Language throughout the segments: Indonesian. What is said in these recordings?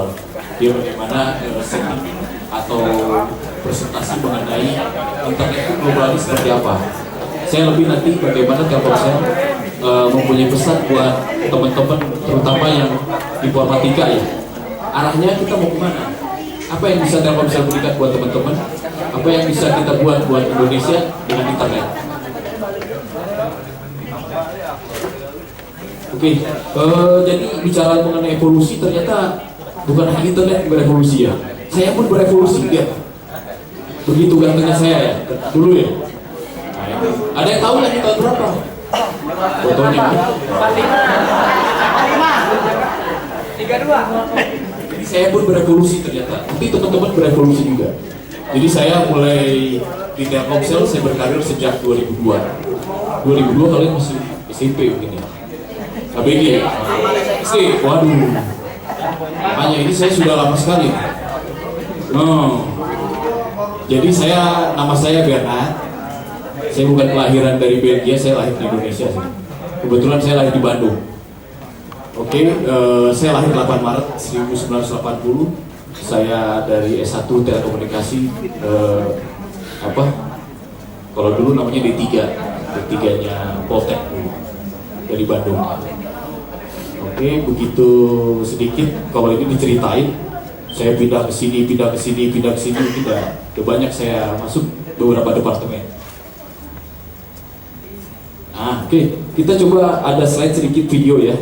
global. Dia bagaimana setting atau presentasi mengenai internet itu global ini seperti apa. Saya lebih nanti bagaimana Telkomsel mempunyai pesan buat teman-teman terutama yang informatika ya. Arahnya kita mau kemana? Apa yang bisa Telkomsel berikan buat teman-teman? Apa yang bisa kita buat Indonesia dengan internet? Oke, jadi bicara mengenai evolusi ternyata bukan hanya internet yang berevolusi ya. Saya pun berevolusi ya. Begitu gantengnya saya ya, dulu ya. Nah, ada yang tahu nggak tahun berapa? Fotonya. 32. Jadi saya pun berevolusi ternyata. Nanti teman-teman berevolusi juga. Jadi saya mulai di Telkomsel, saya berkarir sejak 2002. 2002 kalian masih SMP mungkin ya. ABG ya? SD, waduh. Makanya ini saya sudah lama sekali. Jadi nama saya Bernard. Saya bukan kelahiran dari Belgia, saya lahir di Indonesia sih. Kebetulan saya lahir di Bandung. Oke, saya lahir 8 Maret 1980. Saya dari S1 Telekomunikasi, kalau dulu namanya D3, D3-nya Poltek dulu, dari Bandung. Oke, begitu sedikit kalau ini diceritain, saya pindah ke sini, udah banyak saya masuk beberapa departemen. Nah, oke, kita coba ada slide sedikit video ya.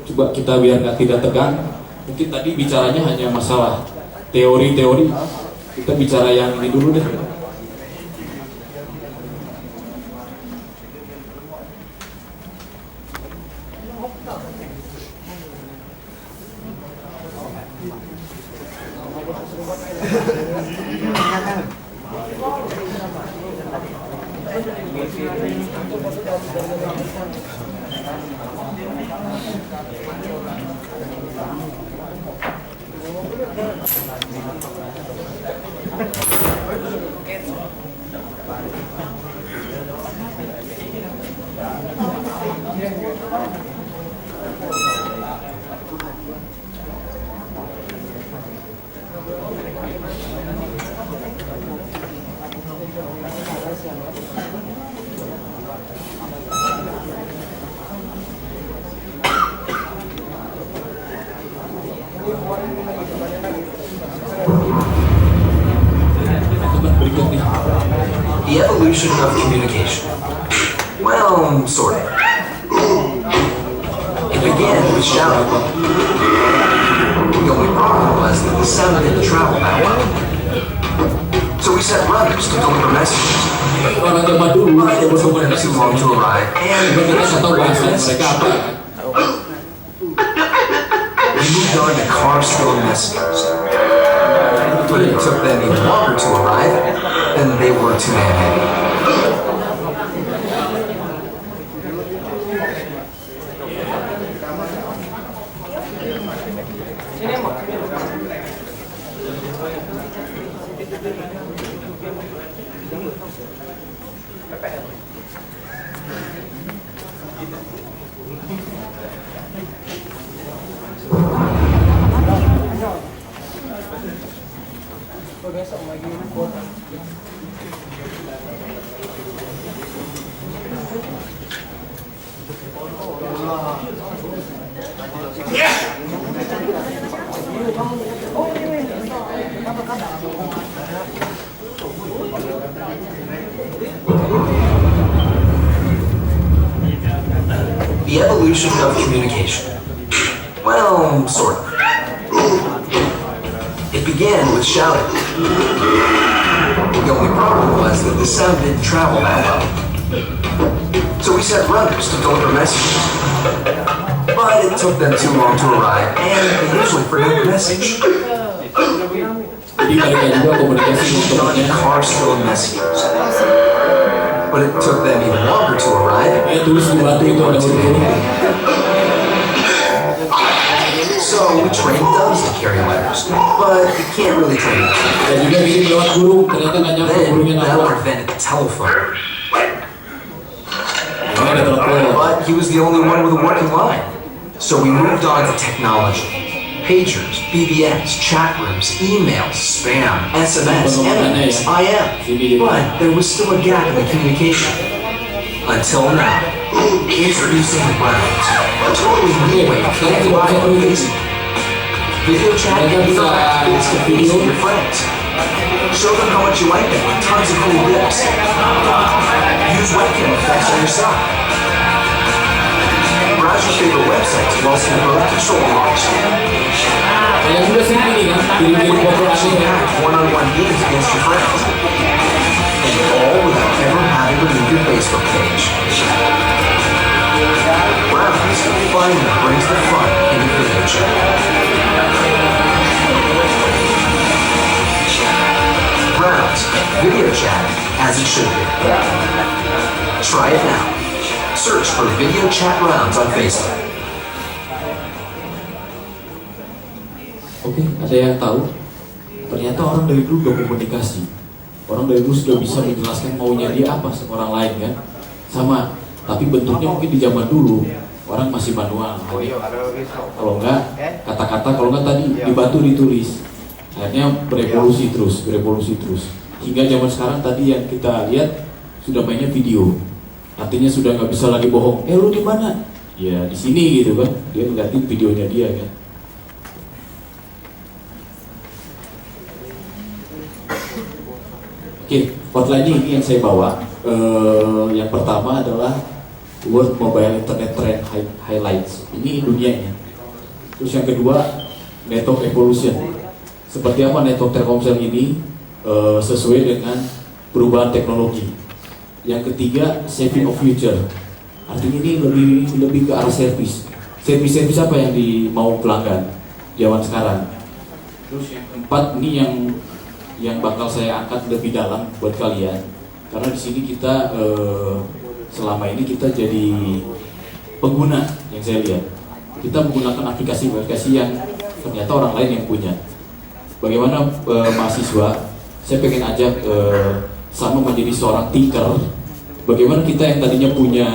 Coba kita biar tidak tegang. Mungkin tadi bicaranya hanya masalah teori-teori. Kita bicara yang ini dulu deh. The evolution of communication. Well, sort of. It began with shouting. The only problem was that the sound didn't travel that well. So we sent runners to deliver messages. Orang zaman dulu, But it took them too long to arrive, and kita tahu bahasa mereka apa. we moved on to car-filled messengers. But it took them even longer to arrive, and they were too man heavy. The evolution of communication. Well, sort of. It began with shouting. The only problem was that the sound didn't travel that well. So we sent runners to deliver messages. But it took them too long to arrive, and they usually forgot the message. Jadi mereka juga komunikasi On untuk car-filled messengers. But it took them even longer to arrive, ya tulis di batu itu ada huruf-huruf. so we trained doves to carry letters. But you can't really train them. Dan juga kirim lewat burung, ternyata nggak nyampe Then burungnya Bell nabrak. invented the telephone. Ini ada telepon. But he was the only one with a working line. So we moved on to technology. Pagers, BBMs, chat rooms, emails, spam, SMS, MMS, IM. But there was still a gap in the communication. Until now. Introducing Rounds, a totally new way to connect live on Facebook. Video chat and interact face-to-face with your friends. Show them how much you like them with tons of cool tips. Use webcam effects on your side. Browse your favorite websites while some remote control launch. Yang sudah sini nih kan, kirim-kirim foto asing ya. One-on-one games against your friends. And all without ever having to leave your Facebook page. Rounds finally brings the fun into video chat. Rounds, video chat as it should be. Try it now. Search for Video Chat Rounds on Facebook. Oke, ada yang tahu? Ternyata orang dari dulu udah komunikasi. Orang dari dulu sudah bisa menjelaskan maunya dia apa sama orang lain kan? Sama, tapi bentuknya mungkin di zaman dulu orang masih manual. Kalau enggak, kata-kata kalau enggak tadi di batu ditulis. Akhirnya berevolusi terus. Hingga zaman sekarang tadi yang kita lihat sudah mainnya video. Artinya sudah nggak bisa lagi bohong. Lu di mana? Ya di sini gitu kan. Dia ngeliatin videonya dia kan. Oke, outline ini yang saya bawa. Yang pertama adalah World Mobile Internet Trend Highlights. Ini dunianya. Terus yang kedua, Network Evolution. Seperti apa network Telkomsel ini sesuai dengan perubahan teknologi. Yang ketiga, Saving of Future. Artinya ini lebih ke arah service. Service apa yang mau pelanggan zaman sekarang. Terus yang keempat, ini yang bakal saya angkat lebih dalam buat kalian, karena di sini kita selama ini kita jadi pengguna yang saya lihat, kita menggunakan aplikasi-aplikasi yang ternyata orang lain yang punya. Bagaimana mahasiswa, saya pengen ajak sama menjadi seorang thinker. Bagaimana kita yang tadinya punya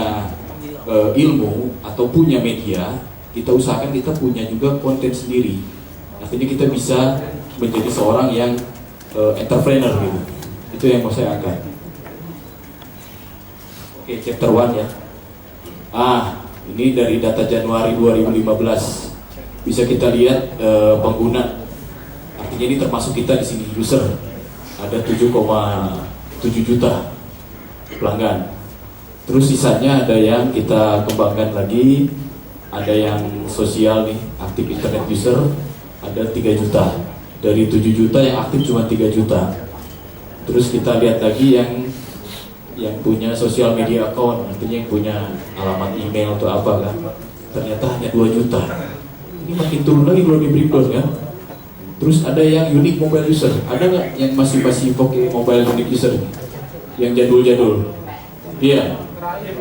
ilmu atau punya media, kita usahakan kita punya juga konten sendiri. Artinya kita bisa menjadi seorang yang entrepreneur gitu. Itu yang mau saya angkat. Oke, chapter 1 ya. Ini dari data Januari 2015. Bisa kita lihat pengguna. Artinya ini termasuk kita di sini user. Ada 7,7 juta pelanggan. Terus sisanya ada yang kita kembangkan lagi. Ada yang sosial nih, aktif internet user ada 3 juta. Dari 7 juta yang aktif cuma 3 juta. Terus kita lihat lagi yang punya sosial media account, artinya yang punya alamat email atau apa kan, ternyata hanya 2 juta. Ini makin turun lagi kalau di breakdown kan. Terus ada yang unique mobile user, ada nggak yang masih pakai mobile unique user yang jadul-jadul? Iya,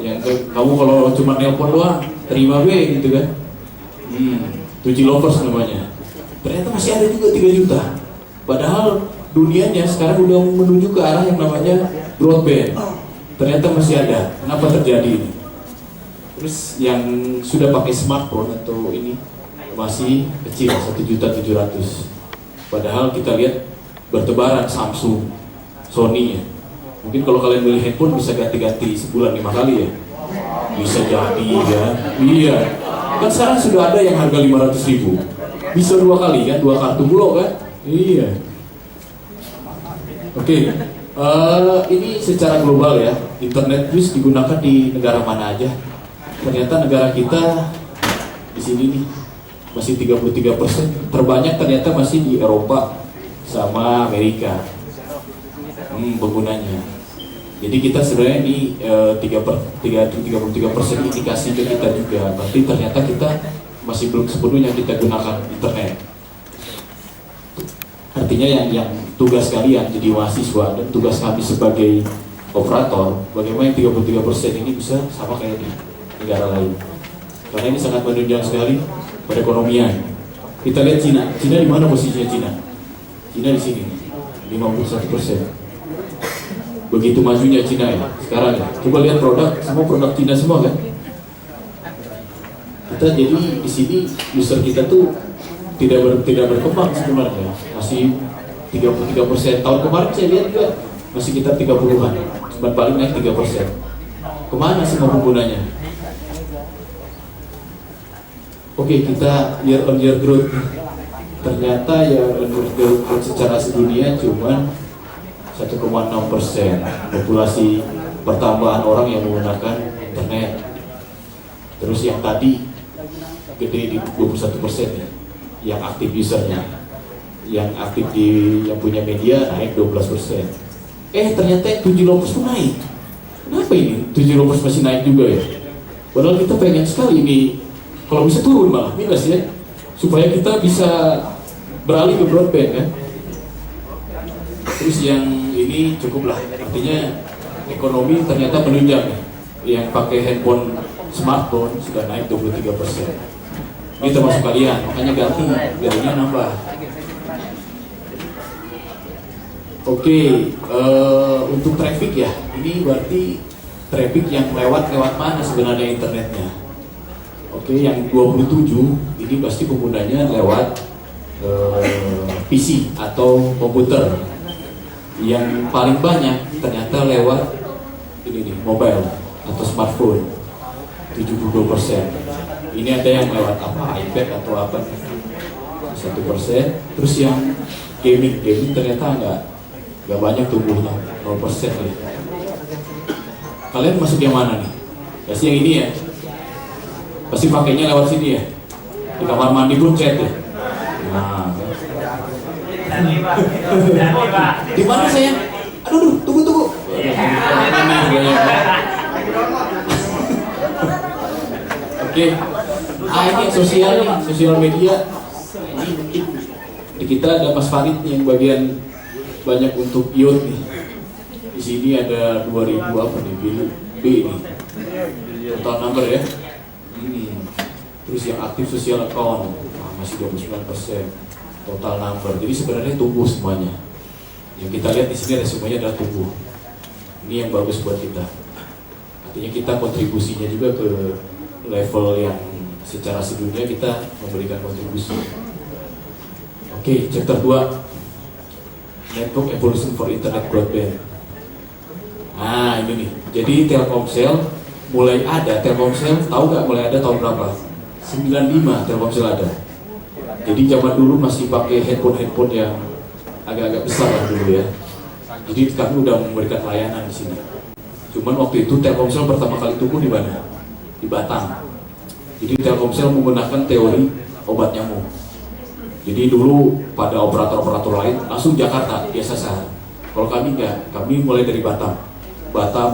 yang kamu kalau cuma nelpon doang terima gitu kan. 2G lovers namanya. Ternyata masih ada juga 3 juta. Padahal dunianya sekarang udah menuju ke arah yang namanya broadband. Ternyata masih ada. Kenapa terjadi ini? Terus yang sudah pakai smartphone atau ini masih kecil, 1.700.000. Padahal kita lihat bertebaran Samsung, Sony ya. Mungkin kalau kalian beli handphone bisa ganti-ganti sebulan 5 kali ya. Bisa jadi ya. Iya. Kan sekarang sudah ada yang harga 500.000. Bisa 2 kali kan, 2 kartu bulog kan? Iya. Oke. Ini secara global ya, internet use digunakan di negara mana aja. Ternyata negara kita di sini nih masih 33%. Terbanyak ternyata masih di Eropa sama Amerika. Penggunanya. Jadi kita sebenarnya ini 33% indikasi ke kita juga. Berarti ternyata kita masih belum sepenuhnya kita gunakan internet. Artinya yang tugas kalian jadi mahasiswa dan tugas kami sebagai operator, bagaimana yang 33% ini bisa sama kayak di negara lain. Karena ini sangat menunjang sekali perekonomian. Kita lihat Cina di mana posisinya Cina? Cina di sini, 51%. Begitu majunya Cina ya sekarang ya. Coba lihat semua produk Cina semua kan. Kita jadi di sini user kita tuh tidak berkembang sebenarnya, masih 33%. Tahun kemarin saya lihat juga masih sekitar 30-an, cuma paling naik 3%. Kemana semua penggunanya? Oke, kita year on year growth. Ternyata year on year growth secara sedunia cuma 1,6%. Populasi pertambahan orang yang menggunakan internet. Terus yang tadi gede di 21% ya, yang aktif usernya, yang aktif yang punya media naik 12%. Ternyata 7 pun naik. Kenapa ini 7 masih naik juga ya? Padahal kita pengen sekali ini kalau bisa turun malah minus ya, supaya kita bisa beralih ke broadband kan. Terus yang ini cukup lah, artinya ekonomi ternyata menunjang ya. Yang pakai handphone smartphone sudah naik 23%. Ini termasuk kalian, makanya ganti, biayanya nambah. Oke, untuk traffic ya, ini berarti traffic yang lewat mana sebenarnya internetnya. Oke, yang 27 ini pasti penggunanya lewat PC atau komputer. Yang paling banyak ternyata lewat ini nih, mobile atau smartphone, 72%. Ini ada yang lewat apa, iPad atau apa, 1%. Terus yang gaming ternyata nggak banyak tumbuhnya, 0% nih. Kalian masuk yang mana nih? Pasti yang ini ya. Pasti pakainya lewat sini ya. Di kamar mandi pun chat ya. Nah. Di mana saya? Aduh, tunggu. Oke. Ini sosial media. Ini mungkin di kita ada Mas Farid yang bagian banyak untuk youth nih. Di sini ada 2000 apa nih, B ini. Total number ya. Ini. Terus yang aktif sosial account masih 29%. Total number. Jadi sebenarnya tumbuh semuanya. Yang kita lihat di sini resumenya adalah tumbuh. Ini yang bagus buat kita. Artinya kita kontribusinya juga ke level yang secara sedunia kita memberikan kontribusi. Oke, chapter 2. Network Evolution for Internet Broadband. Nah, ini nih. Jadi Telkomsel mulai ada. Telkomsel tahu nggak mulai ada tahun berapa? 95 Telkomsel ada. Jadi zaman dulu masih pakai handphone yang agak-agak besar lah dulu ya. Jadi kami udah memberikan layanan di sini. Cuman waktu itu Telkomsel pertama kali tumbuh di mana? Di Batam. Jadi Telkomsel menggunakan teori obat nyamuk. Jadi dulu pada operator-operator lain langsung Jakarta dia sasar. Kalau kami enggak, kami mulai dari Batam,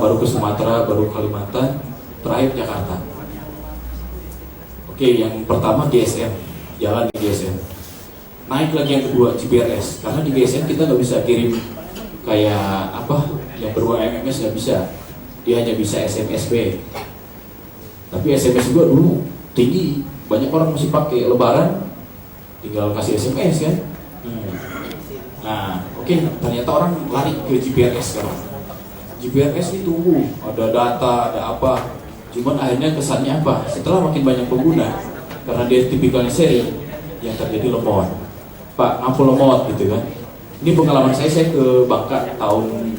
baru ke Sumatera, baru Kalimantan, terakhir Jakarta. Oke, yang pertama GSM, jalan di GSM. Naik lagi yang kedua GPRS, karena di GSM kita nggak bisa kirim kayak apa yang berupa MMS nggak bisa, dia hanya bisa SMSB. Tapi SMS juga dulu tinggi, banyak orang masih pakai Lebaran tinggal kasih SMS kan. Nah, oke, ternyata orang lari ke GPRS sekarang. GPRS itu tumbuh, ada data, ada apa. Cuman akhirnya kesannya apa? Setelah makin banyak pengguna, karena dia tipikalnya seri, yang terjadi lemot. Pak, ngampul lemot gitu kan. Ini pengalaman saya ke Bangka tahun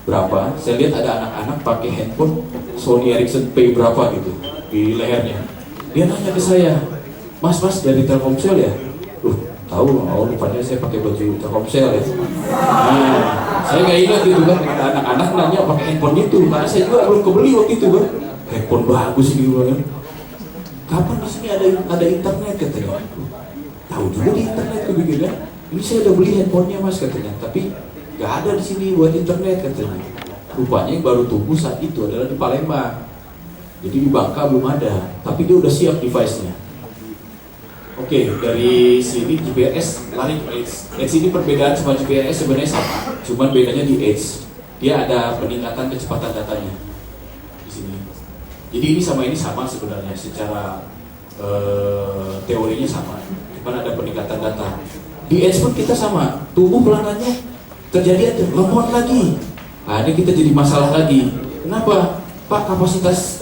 berapa, saya lihat ada anak-anak pakai handphone Sony Ericsson P berapa gitu di lehernya. Dia nanya ke saya, Mas dari Telkomsel ya? Tahu, rupanya saya pakai baju Telkomsel ya. Nah, saya nggak ingat gitu kan, ada anak-anak nanya pakai handphone itu, karena saya juga belum kebeli waktu itu kan. Handphone bagus gitu kan. Kapan di sini ada internet katanya? Tahu juga di internet tuh gitu kan. Ini saya udah beli handphonenya Mas katanya, tapi nggak ada di sini buat internet katanya. Rupanya yang baru tumbuh saat itu adalah di Palembang. Jadi di Bangka belum ada, tapi dia udah siap device-nya. Oke, dari sini GPS lari ke Edge. Edge ini perbedaan sama GPS sebenarnya sama, cuman bedanya di Edge. Dia ada peningkatan kecepatan datanya di sini. Jadi ini sama sebenarnya secara teorinya sama, cuman ada peningkatan data. Di Edge pun kita sama, tumbuh pelanannya terjadi ada lemot lagi. Nah, ini kita jadi masalah lagi. Kenapa? Pak, kapasitas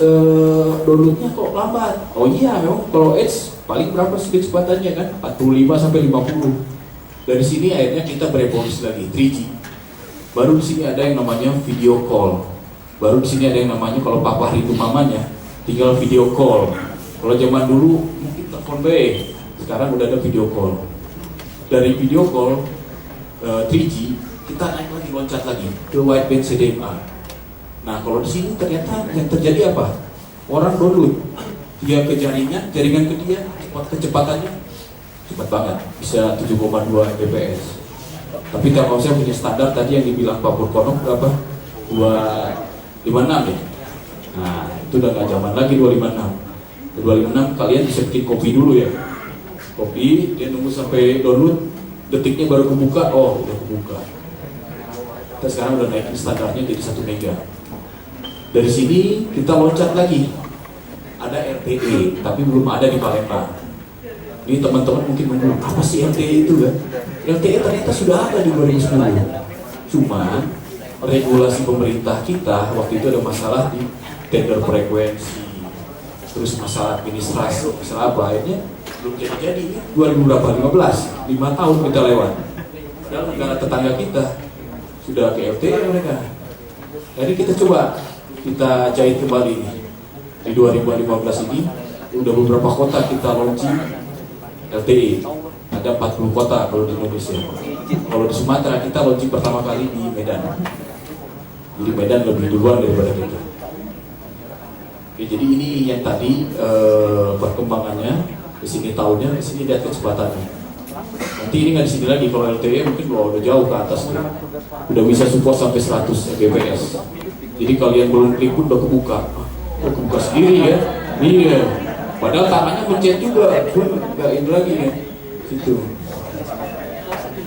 downloadnya kok lambat? Oh iya, memang kalau Edge paling berapa speed kecepatannya kan? 45 sampai 50. Dari sini akhirnya kita berevolusi lagi 3G. Baru di sini ada yang namanya video call. Baru di sini ada yang namanya kalau papa rindu mamanya, tinggal video call. Kalau zaman dulu mungkin telepon be, sekarang udah ada video call. Dari video call 3G kita naik lagi, loncat lagi ke wideband CDMA. Nah kalau di sini ternyata yang terjadi apa? Orang download, dia ke jaringan ke dia, kecepatannya cepat banget, bisa 7,2 Mbps. Tapi Telkomsel punya standar tadi yang dibilang Pak Purkono berapa? 256 ya? Nah itu udah gak zaman lagi 256. 256 kalian bisa bikin kopi dulu ya. Kopi, dia nunggu sampai download, detiknya baru kebuka, oh udah kebuka. Kita sekarang udah naikin standarnya jadi 1 mega. Dari sini kita loncat lagi, ada LTE, tapi belum ada di Palembang. Ini teman-teman mungkin menunggu, apa sih LTE itu kan? LTE ternyata sudah ada di 2010. Cuma regulasi pemerintah kita waktu itu ada masalah di tender frekuensi, terus masalah administrasi, masalah apa, akhirnya belum jadi 2015, 5 tahun kita lewat. Padahal negara tetangga kita sudah ke LTE mereka. Jadi kita coba, kita jahit kembali nih. Di 2015 ini udah beberapa kota kita launching LTE. Ada 40 kota kalau di Indonesia. Kalau di Sumatera kita launching pertama kali di Medan. Jadi Medan lebih duluan daripada kita. Oke, jadi ini yang tadi perkembangannya. Di sini tahunnya, di sini lihat kecepatannya. Nanti ini nggak di sini lagi, kalau LTE mungkin udah jauh ke atas nih. Udah bisa support sampai 100 Mbps. Jadi kalian belum klik pun udah kebuka. Oh, kebuka sendiri ya. Iya. Padahal tangannya pencet juga, pun nggak ini lagi ya. Gitu.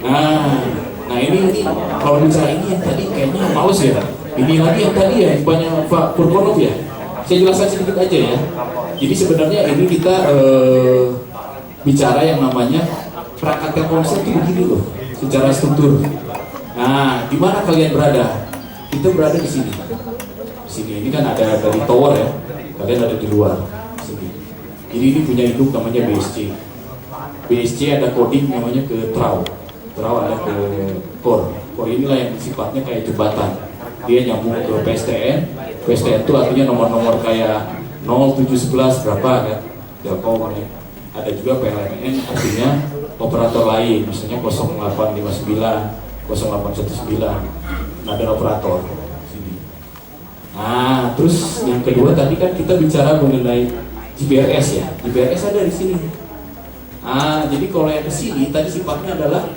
Nah ini kalau bicara ini yang tadi kayaknya males ya. Ini lagi yang tadi ya, banyak Pak Purkono ya. Saya jelaskan sedikit aja ya. Jadi sebenarnya ini kita bicara yang namanya perangkat Telkomsel itu begini loh, secara struktur. Nah, di mana kalian berada? Kita berada di sini. Di sini ini kan ada dari tower ya. Kalian ada di luar. Sini. Jadi ini punya induk namanya BSC. BSC ada coding namanya ke TRAW. TRAW ada ke core. Core inilah yang sifatnya kayak jembatan. Dia nyambung ke PSTN. PSTN itu artinya nomor-nomor kayak 0711 berapa kan? Telkom ya. Ada juga PLNN artinya operator lain, misalnya 0859, 0819. Nah, ada operator sini. Nah, terus yang kedua tadi kan kita bicara mengenai GPRS ya. GPRS ada di sini. Jadi kalau yang di sini tadi sifatnya adalah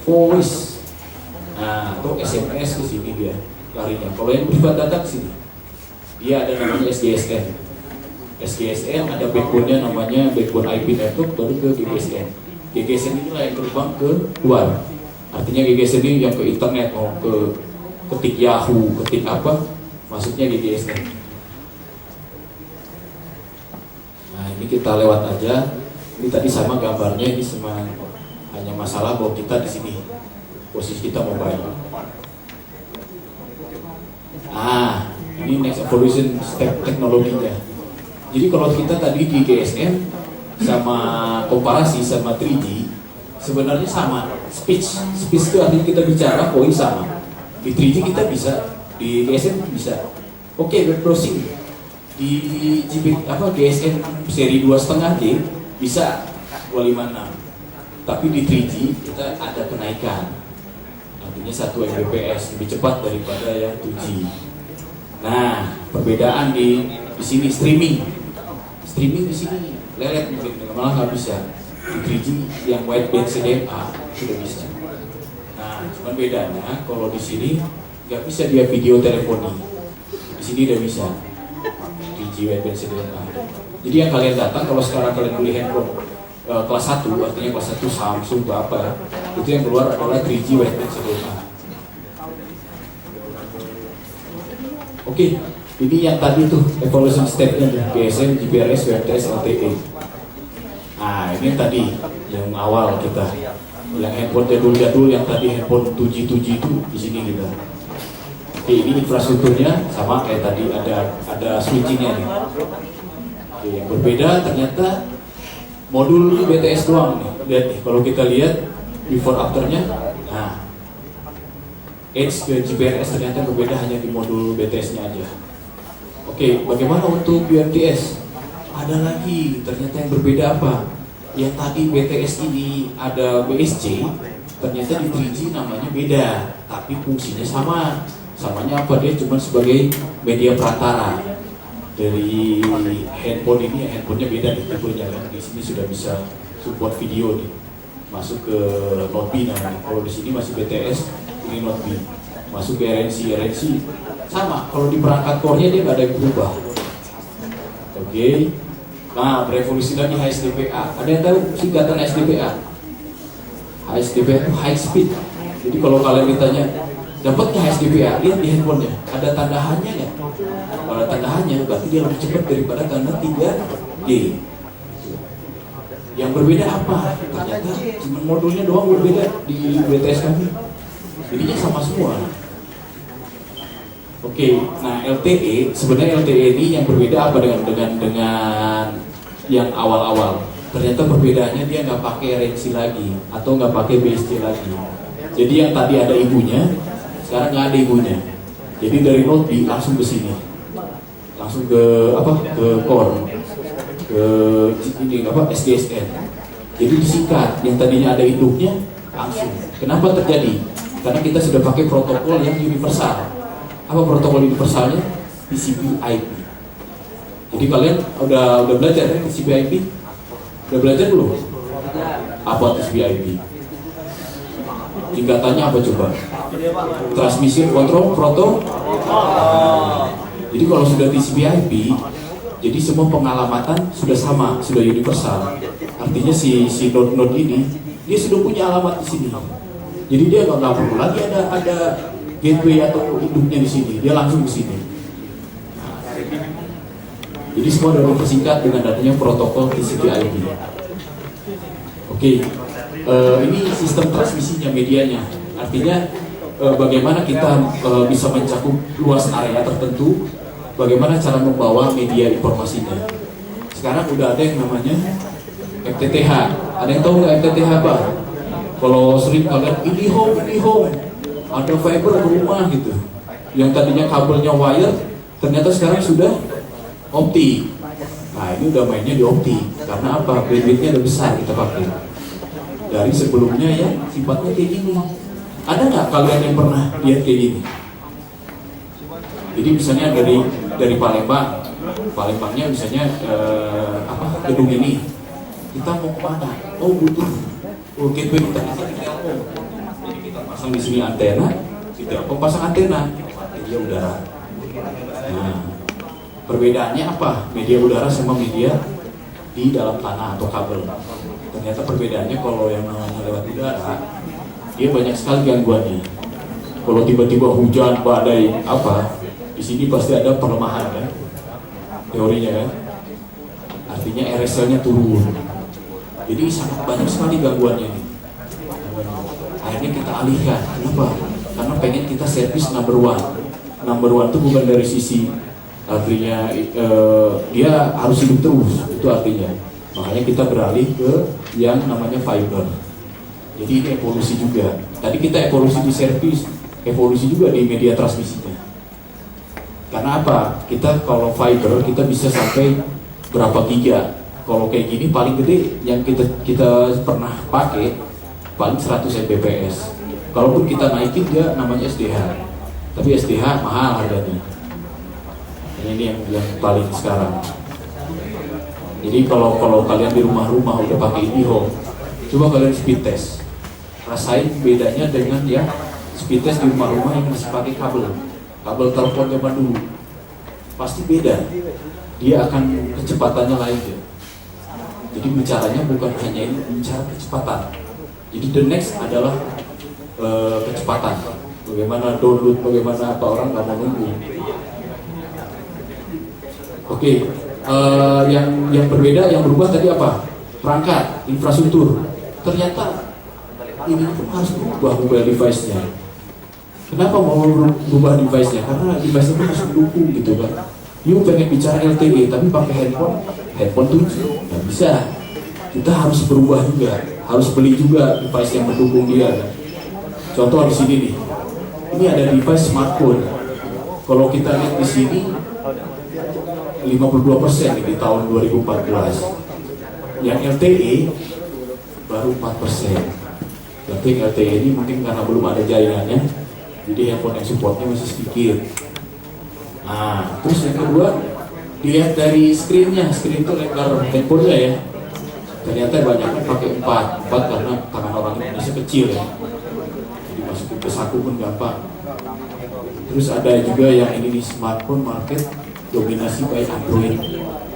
voice. Nah, atau SMS ke sini dia larinya. Kalau yang private data ke sini. Dia ada namanya SGSN. SGSN ada backbone-nya namanya backbone IP network, baru ke GGSN. GGSN inilah yang terbang ke luar. Artinya GGSN ini yang ke internet, mau ke ketik Yahoo, ketik apa, masuknya GGSN. Nah ini kita lewat aja. Ini tadi sama gambarnya, ini sama hanya masalah bahwa kita di sini posisi kita mobile. Ini next evolution step teknologinya. Jadi kalau kita tadi di GSM sama komparasi sama 3G sebenarnya sama. Speech itu artinya kita bicara voice sama. Di 3G kita bisa, di GSM bisa. Oke, web browsing di GSM seri 2,5G bisa 256. Tapi di 3G kita ada kenaikan. Artinya 1 Mbps lebih cepat daripada yang 2G. Nah, perbedaan di sini streaming di sini lelet mungkin malah nggak bisa. Di 3G yang wideband CDMA sudah bisa. Nah, cuman bedanya kalau di sini nggak bisa dia video teleponi. Di sini udah bisa 3G wideband CDMA. Jadi yang kalian datang kalau sekarang kalian beli handphone kelas 1, artinya kelas 1 Samsung atau apa ya, itu yang keluar adalah 3G wideband CDMA. Oke, ini yang tadi tuh evolution step-nya GSM, GPRS, WMTS, LTE. Nah, ini yang tadi yang awal kita, yang handphone jadul yang tadi handphone 2G itu di sini kita. Oke, ini infrastrukturnya sama kayak tadi, ada switchingnya nih. Oke, yang berbeda ternyata modul BTS doang nih. Lihat nih, kalau kita lihat before afternya, nah edge ke GPRS ternyata berbeda hanya di modul BTS-nya aja. Oke, bagaimana untuk UMTS? Ada lagi, ternyata yang berbeda apa? Yang tadi BTS ini ada BSC, ternyata di 3G namanya beda, tapi fungsinya sama. Samanya apa? Dia cuma sebagai media perantara. Dari handphone ini, handphonenya beda nih tipenya kan. Di sini sudah bisa support video nih, masuk ke Note B namanya. Kalau di sini masih BTS, ini Note B. Masuk ke RNC sama. Kalau di perangkat core-nya dia nggak ada yang berubah. Oke. Nah, berevolusi lagi HSDPA. Ada yang tahu singkatan HSDPA? HSDPA itu high speed. Jadi kalau kalian ditanya, dapatnya HSDPA, lihat di handphonenya, ada tanda hanya nggak? Kalau ada tanda hanya, berarti dia lebih cepat daripada tanda 3G. Yang berbeda apa? Ternyata cuma modulnya doang berbeda di BTS kami. Jadinya sama semua. Oke, nah LTE, sebenarnya LTE ini yang berbeda apa dengan yang awal-awal? Ternyata perbedaannya dia nggak pakai RNC lagi atau nggak pakai BSC lagi. Jadi yang tadi ada ibunya, sekarang nggak ada ibunya. Jadi dari Note B langsung ke sini, langsung ke ke core, ke ini SDSN. Jadi disingkat, yang tadinya ada induknya langsung. Kenapa terjadi? Karena kita sudah pakai protokol yang universal. Apa protokol universalnya? TCP/IP. Jadi kalian udah belajar ya TCP/IP? Udah belajar belum? Apa TCP/IP? Singkatannya apa coba? Transmission Control Protocol. Jadi kalau sudah TCP/IP, jadi semua pengalamatan sudah sama, sudah universal. Artinya si node ini dia sudah punya alamat di sini. Jadi dia nggak perlu lagi ada gateway atau induknya di sini, dia langsung ke sini. Jadi semua sudah dipersingkat dengan adanya protokol TCP/IP. Oke, ini sistem transmisinya, medianya. Artinya bagaimana kita bisa mencakup luas area tertentu, bagaimana cara membawa media informasinya. Sekarang udah ada yang namanya FTTH. Ada yang tahu nggak FTTH apa? Kalau sering kalian ini home, ada fiber ke rumah gitu. Yang tadinya kabelnya wire, ternyata sekarang sudah optik. Nah ini udah mainnya di optik. Karena apa? Bandwidthnya udah besar kita pakai. Dari sebelumnya ya sifatnya kayak gini. Ada nggak kalian yang pernah lihat kayak gini? Jadi misalnya dari Palembangnya misalnya gedung ini, kita mau kemana? Oh butuh gateway internet di Telkom. Jadi kita pasang di sini antena, di Telkom pasang antena, media udara. Nah, perbedaannya apa? Media udara sama media di dalam tanah atau kabel. Ternyata perbedaannya kalau yang namanya lewat udara, dia banyak sekali gangguannya. Kalau tiba-tiba hujan, badai, di sini pasti ada pelemahan kan? Teorinya kan? Artinya RSL-nya turun. Jadi sangat banyak sekali gangguannya nih. Akhirnya kita alihkan. Kenapa? Karena pengen kita servis number one. Number one itu bukan dari sisi artinya dia harus hidup terus, itu artinya. Makanya kita beralih ke yang namanya fiber. Jadi ini evolusi juga. Tadi kita evolusi di servis, evolusi juga di media transmisinya. Karena apa? Kita kalau fiber kita bisa sampai berapa giga. Kalau kayak gini paling gede yang kita pernah pakai paling 100 Mbps. Kalaupun kita naikin dia namanya SDH. Tapi SDH mahal harganya. Ini yang paling sekarang. Jadi kalau kalian di rumah-rumah udah pakai IndiHome, coba kalian speed test. Rasain bedanya dengan yang speed test di rumah-rumah yang masih pakai kabel telepon zaman dulu. Pasti beda. Dia akan kecepatannya lain ya. Jadi bicaranya bukan hanya ini, bicara kecepatan. Jadi the next adalah kecepatan. Bagaimana download, bagaimana apa orang nggak mau nunggu. Oke, yang berbeda, yang berubah tadi apa? Perangkat, infrastruktur. Ternyata ini pun harus berubah mobile device-nya. Kenapa mau berubah device-nya? Karena device-nya pun harus mendukung gitu kan. You pengen bicara LTE tapi pakai handphone tuh nggak bisa. Kita harus berubah juga, harus beli juga device yang mendukung dia kan. Contoh di sini nih, ini ada device smartphone. Kalau kita lihat di sini 52% di tahun 2014. Yang LTE baru 4%. Berarti LTE ini mungkin karena belum ada jaringannya, jadi handphone yang supportnya masih sedikit. Nah, terus yang kedua, dilihat dari screen-nya. Screen itu lebar handphonenya ya. Ternyata banyak kan pakai 4 karena tangan orang Indonesia kecil ya. Jadi masukin ke saku pun gampang. Terus ada juga yang ini nih, smartphone market dominasi by Android.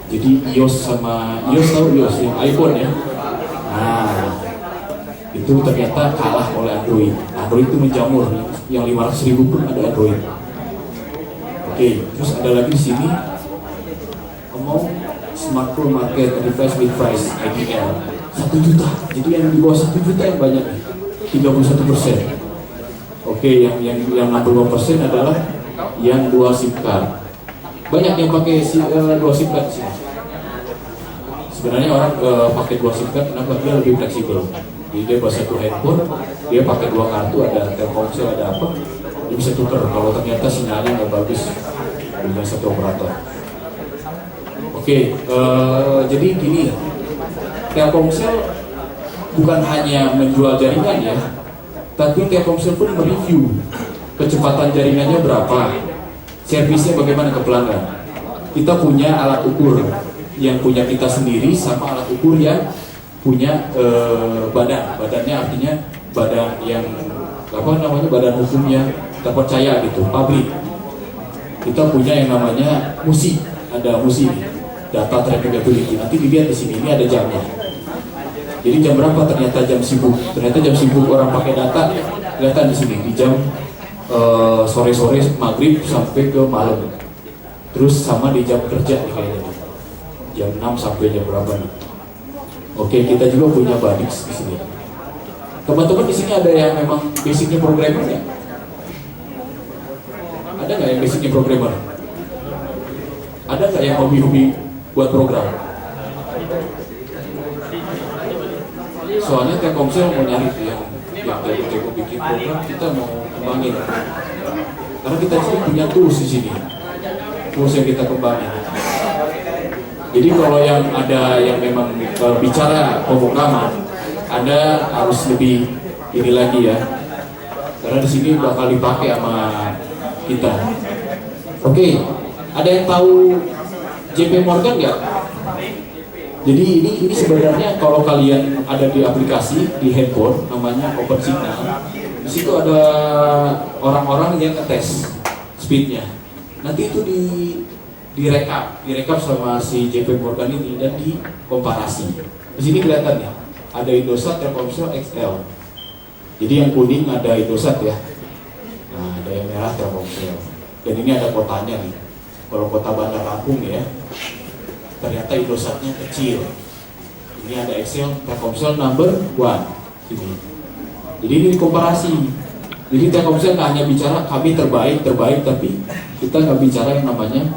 Jadi iOS tahu iOS yang iPhone ya. Nah, itu ternyata kalah oleh Android. Android itu menjamur, yang 500.000 pun ada Android. Oke, terus ada lagi di sini ngomong smartphone market device with price IDL 1 juta. Jadi yang di bawah 1 juta yang banyak nih, 31%. Oke, yang 65% adalah yang dual SIM card. Banyak yang pakai dual SIM card sih. Sebenarnya orang pakai dual SIM card kenapa? Dia lebih fleksibel. Jadi dia buat satu handphone, dia pakai 2 kartu, ada Telkomsel, ada apa, dia bisa tuker kalau ternyata sinyalnya nggak bagus dengan satu operator. Oke, jadi gini ya, Telkomsel bukan hanya menjual jaringan ya, tapi Telkomsel pun mereview kecepatan jaringannya berapa, servisnya bagaimana ke pelanggan. Kita punya alat ukur yang punya kita sendiri sama alat ukur yang punya badannya, artinya badan yang badan hukumnya terpercaya gitu, pabrik. Kita punya yang namanya MUSI, ada MUSI, data trackability. Nanti dilihat di sini, ini ada jamnya. Jadi jam berapa ternyata jam sibuk. Ternyata jam sibuk orang pakai data, kelihatan di sini di jam sore-sore maghrib sampai ke malam. Terus sama di jam kerja nih kayaknya, jam 6 sampai jam berapa nih. Oke, kita juga punya Badix di sini. Teman-teman di sini ada yang memang basicnya programmer ya? Ada nggak yang basicnya programmer? Ada nggak yang hobi-hobi buat program? Soalnya Telkomsel mau nyari yang jago bikin program, kita mau kembangin. Karena kita sini punya tools di sini, tools yang kita kembangin. Jadi kalau yang ada yang memang bicara pemrograman, Anda harus lebih ini lagi ya, karena di sini bakal dipakai sama kita. Oke, ada yang tahu JP Morgan nggak? Jadi ini sebenarnya kalau kalian ada di aplikasi di handphone namanya OpenSignal, di situ ada orang-orang yang ngetes speednya. Nanti itu direkap sama si JP Morgan ini dan dikomparasi. Di sini kelihatan ya, ada Indosat, Telkomsel, XL. Jadi yang kuning ada Indosat ya. Nah, ada yang merah Telkomsel. Dan ini ada kotanya nih. Kalau kota Bandar Lampung ya, ternyata Indosatnya kecil. Ini ada XL, Telkomsel number 1. Ini. Jadi ini komparasi. Jadi Telkomsel nggak hanya bicara kami terbaik, tapi kita nggak bicara yang namanya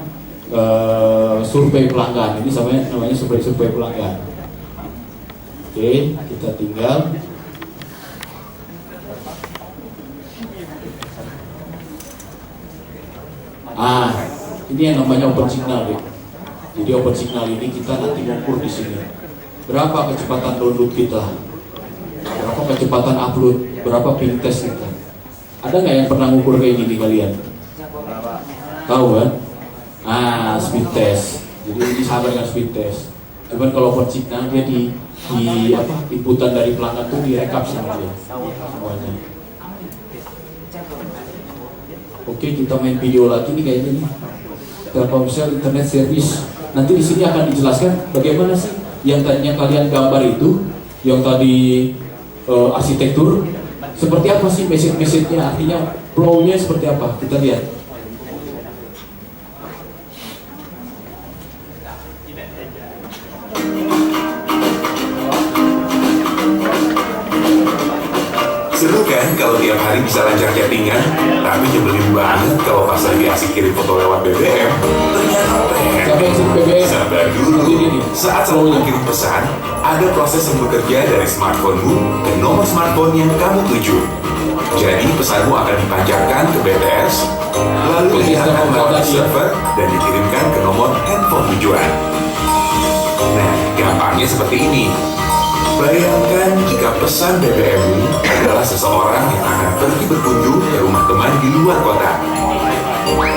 survei pelanggan. Ini namanya survei pelanggan. Oke, kita tinggal ini yang namanya OpenSignal ya. Jadi OpenSignal ini kita nanti ukur di sini berapa kecepatan download kita, berapa kecepatan upload, berapa ping test kita. Ada nggak yang pernah ngukur kayak gini kalian? Tahu kan? Speed test. Jadi ini sama dengan speed test. Cuman kalau OpenSignal dia inputan dari pelanggan tuh direkap sama dia semuanya. Oke, kita main video lagi nih kayaknya nih. Telkomsel Internet Service. Nanti di sini akan dijelaskan bagaimana sih yang tadinya kalian gambar itu, yang tadi arsitektur, seperti apa sih message-nya, artinya flow-nya seperti apa. Kita lihat. Seru kan kalau tiap hari bisa lancar chattingan, tapi nyebelin banget kalau pas lagi asik kirim foto lewat BBM. Ternyata Siapa yang sibuk BBM? sabar dulu. Saat selalu mengirim pesan, ada proses yang bekerja dari smartphone-mu ke nomor smartphone yang kamu tuju. Jadi pesanmu akan dipancarkan ke BTS, lalu dia akan melewati server dan dikirimkan ke nomor handphone tujuan. Nah, gampangnya seperti ini. Bayangkan jika pesan BBM-mu adalah seseorang yang akan pergi berkunjung ke rumah teman di luar kota.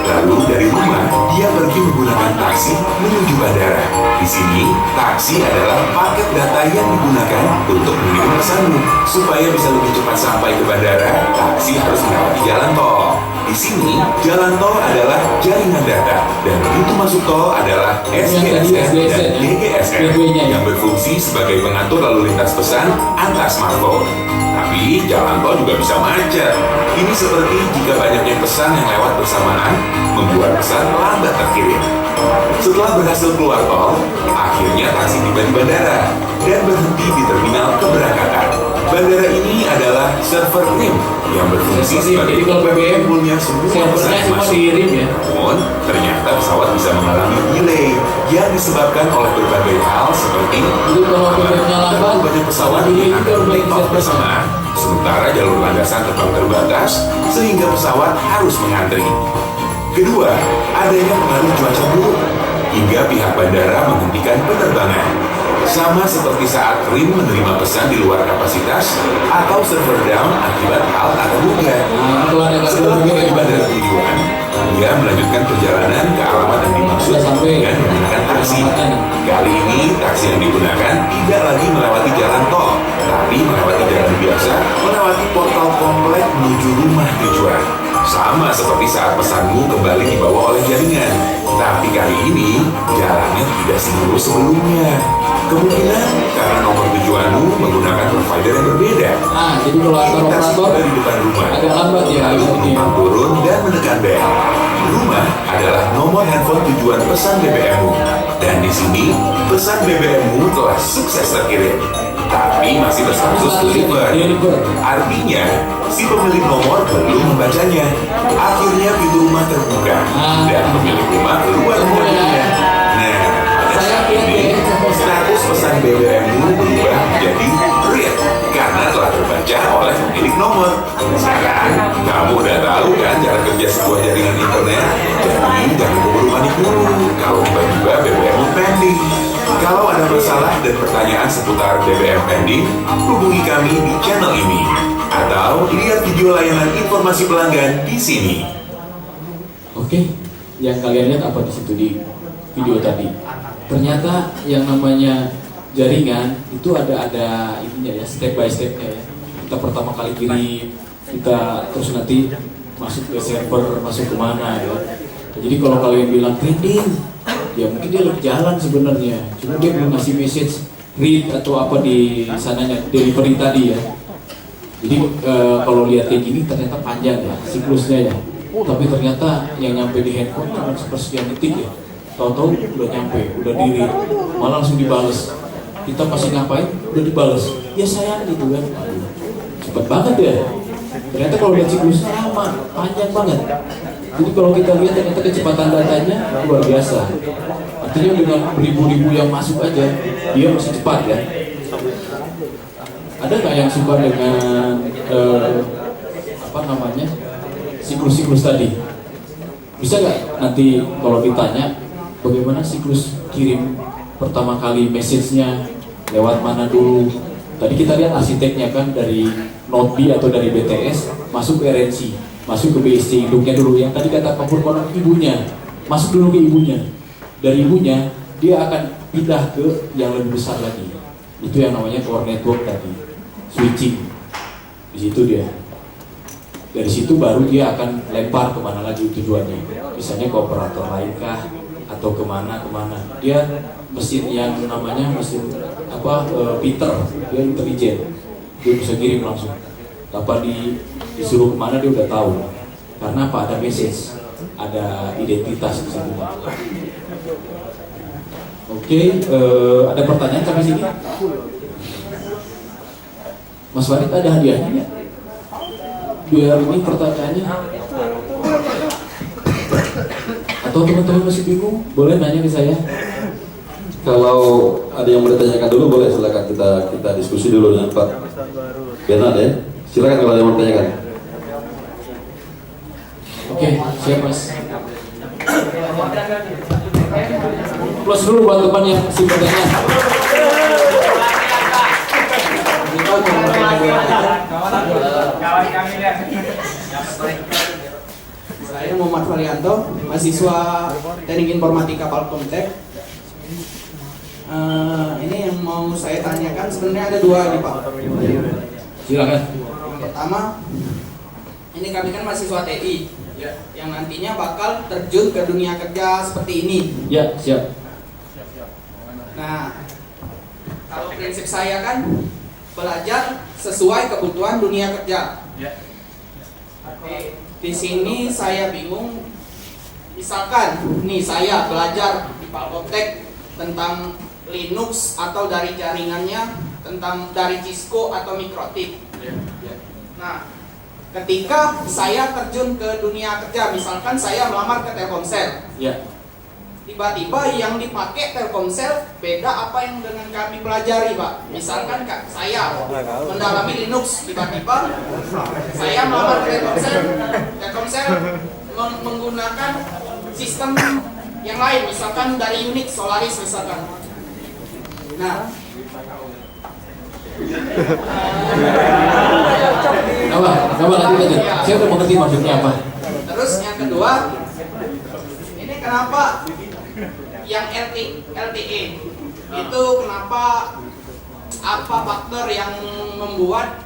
Lalu dari rumah, dia pergi menggunakan taksi menuju bandara. Di sini, taksi adalah paket data yang digunakan untuk mengirim pesanmu. Supaya bisa lebih cepat sampai ke bandara, taksi harus melewati jalan tol. Di sini, jalan tol adalah jaringan data, dan pintu masuk tol adalah SGSN dan DGSN yang berfungsi sebagai pengatur lalu lintas pesan antar smartphone. Tapi jalan tol juga bisa macet. Ini seperti jika banyaknya pesan yang lewat bersamaan membuat pesan lambat terkirim. Setelah berhasil keluar tol, akhirnya taksi tiba di bandara dan berhenti di terminal keberangkatan. Bandara ini adalah server NIM yang berfungsi sebagai tempat kumpulnya semua pesan yang masuk. Namun, ternyata pesawat bisa mengalami delay yang disebabkan oleh berbagai hal seperti terlalu banyak pesawat yang akan take off bersamaan, sementara jalur landasan terbang terbatas sehingga pesawat harus mengantri. Kedua, adanya pengaruh cuaca buruk hingga pihak bandara menghentikan penerbangan. Sama seperti saat Rim menerima pesan di luar kapasitas atau server down akibat hal tak terduga. Setelah tiba di bandara tujuan, dia melanjutkan perjalanan ke alamat yang dimaksud dengan menggunakan taksi. Kali ini, taksi yang digunakan tidak lagi melewati jalan tol, tapi melewati jalan biasa, melewati portal komplek menuju rumah tujuan. Sama seperti saat pesanmu kembali dibawa oleh jaringan, tapi kali ini jalannya tidak semulus sebelumnya. Kemungkinan karena nomor tujuanmu menggunakan provider yang berbeda. Jadi kalau antar operator dari depan rumah, agak lambat ya. Lalu penumpang turun dan menekan bel. Rumah adalah nomor handphone tujuan pesan BBM-mu, dan di sini pesan BBM-mu telah sukses terkirim, tapi masih berstatus deliver. Artinya, si pemilik nomor belum membacanya. Akhirnya pintu rumah terbuka dan pemilik rumah keluar mobilnya. Nah, pada saat ini status pesan BBM-mu berubah menjadi read karena telah terbaca oleh pemilik nomor. Sekarang kamu udah tahu kan cara kerja sebuah jaringan internet. Jadi jangan keburu panik dulu kalau tiba-tiba BBM-mu pending. Kalau ada masalah dan pertanyaan seputar BBM pending, hubungi kami di channel ini atau lihat video layanan informasi pelanggan di sini. Oke, yang kalian lihat apa di situ di video tadi? Ternyata yang namanya jaringan itu ada ininya ya, step by stepnya ya. Kita pertama kali kirim, kita terus nanti masuk ke server, masuk kemana ya. Jadi kalau kalian bilang pending, ya mungkin dia lagi jalan sebenarnya, cuma dia belum ngasih message read atau apa di sananya delivery tadi ya. Jadi kalau lihat kayak gini ternyata panjang ya siklusnya ya. Tapi ternyata yang nyampe di handphone cuma sepersekian detik ya. Tahu-tahu udah nyampe, udah diri, malah langsung dibales. Kita masih ngapain, udah dibales. Ya sayang gitu kan. Aduh, cepet banget ya. Ternyata kalau lihat siklusnya lama, panjang banget. Jadi kalau kita lihat ternyata kecepatan datanya luar biasa. Artinya dengan beribu-ribu yang masuk aja, dia masih cepat ya. Ada nggak yang suka dengan siklus-siklus tadi? Bisa nggak nanti kalau ditanya bagaimana siklus kirim pertama kali message-nya lewat mana dulu? Tadi kita lihat arsiteknya kan dari Node B atau dari BTS masuk ke RNC, masuk ke BSC induknya dulu. Yang tadi kata Pak Purwono ibunya, masuk dulu ke ibunya. Dari ibunya dia akan pindah ke yang lebih besar lagi. Itu yang namanya core network tadi, switching. Di situ dia. Dari situ baru dia akan lempar kemana lagi tujuannya. Misalnya ke operator lain kah atau kemana. Dia mesin yang namanya mesin Peter, dia intelijen. Dia bisa kirim langsung. Tanpa disuruh kemana dia udah tahu. Karena apa? Ada message, ada identitas di sana. Oke, ada pertanyaan sampai sini? Mas Farid ada hadiahnya nggak? biar ini pertanyaannya. Atau teman-teman masih bingung, boleh nanya ke saya. Kalau ada yang mau ditanyakan dulu boleh, silakan kita diskusi dulu dengan Pak Bernard ya. Silakan kalau ada yang mau ditanyakan. Oke, siap Mas. Plus dulu buat teman yang simpatinya. Saya Muhammad Varianto, mahasiswa Teknik Informatika Palkomtek. Ini yang mau saya tanyakan sebenarnya ada dua nih Pak. Silakan. Yang pertama, ini kami kan mahasiswa TI, yang nantinya bakal terjun ke dunia kerja seperti ini. Ya, siap. Nah, kalau prinsip saya kan belajar sesuai kebutuhan dunia kerja. Oke, di sini saya bingung. Misalkan nih saya belajar di Palkomtek tentang Linux atau dari jaringannya, tentang dari Cisco atau Mikrotik. Nah, ketika saya terjun ke dunia kerja, misalkan saya melamar ke Telkomsel, Ya. tiba-tiba yang dipakai Telkomsel beda apa yang dengan kami pelajari, Pak. Misalkan Kak, saya mendalami Linux, tiba-tiba saya melamar ke Telkomsel menggunakan sistem yang lain, misalkan dari Unix, Solaris misalkan. Nah, Apa lanjut. Saya udah mengerti maksudnya apa. terus yang kedua, ini kenapa yang LTE itu kenapa, apa faktor yang membuat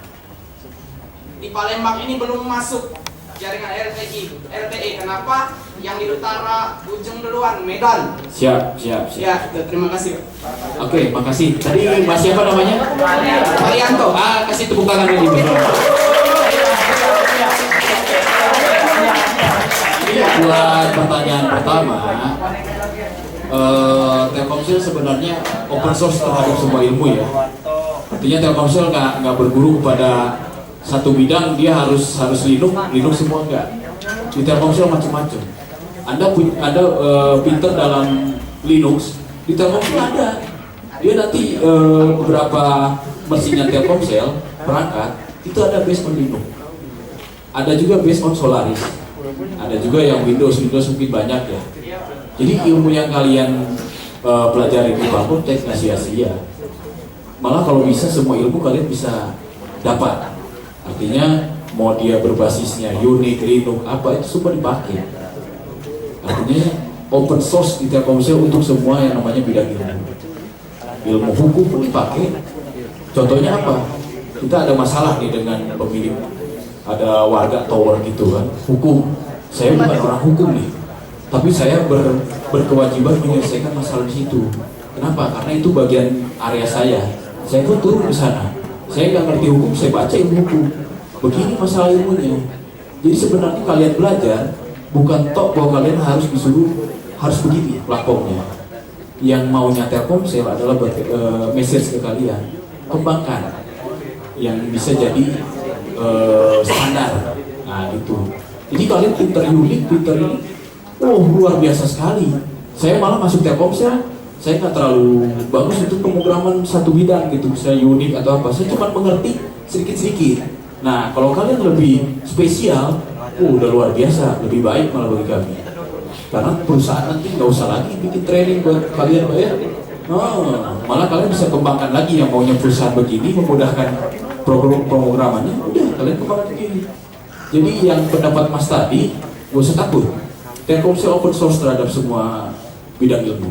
di Palembang ini belum masuk jaringan LTE? Kenapa yang di utara ujung duluan, Medan? Siap. Ya, itu, terima kasih. Oke, makasih. Tadi Mas siapa namanya? Varianto. Kasih tepuk tangan lagi. Buat pertanyaan pertama, Telkomsel sebenarnya open source terhadap semua ilmu ya. Artinya Telkomsel nggak berguru kepada satu bidang dia harus Linux semua enggak. Di Telkomsel macam-macam. Anda pinter dalam Linux, di Telkomsel ada. Dia nanti beberapa mesinnya Telkomsel perangkat itu ada based on Linux. Ada juga based on Solaris. Ada juga yang Windows mungkin banyak ya. Jadi ilmu yang kalian pelajari di Palkomtek nggak sia-sia. Malah kalau bisa semua ilmu kalian bisa dapat. Artinya mau dia berbasisnya Unix, Linux, apa itu semua dipakai. Artinya open source di Telkomsel untuk semua yang namanya bidang ilmu. Ilmu hukum pun dipakai. Contohnya apa? Kita ada masalah nih dengan pemilik, ada warga tower gitu kan, hukum. Saya bukan orang hukum nih, tapi saya berkewajiban menyelesaikan masalah di situ. Kenapa? Karena itu bagian area saya. Saya pun turun ke sana. Saya nggak ngerti hukum, saya baca ilmu hukum. Begini masalah ilmunya. Jadi sebenarnya kalian belajar bukan tok bahwa kalian harus disuruh harus begini platformnya. Yang maunya Telkomsel adalah message ke kalian, kembangkan yang bisa jadi standar. Nah gitu. Jadi kalian pinter ini, luar biasa sekali. Saya malah masuk Telkomsel, saya nggak terlalu bagus untuk pemrograman satu bidang gitu, saya Unix atau apa. Saya cuma mengerti sedikit-sedikit. Nah, kalau kalian lebih spesial, udah luar biasa, lebih baik malah bagi kami. Karena perusahaan nanti nggak usah lagi bikin training buat kalian, Pak ya. Malah kalian bisa kembangkan lagi yang maunya perusahaan begini, memudahkan pemrogramannya. Udah, kalian kembangkan begini. Jadi yang pendapat Mas tadi, gak usah takut. Telkomsel open source terhadap semua bidang ilmu.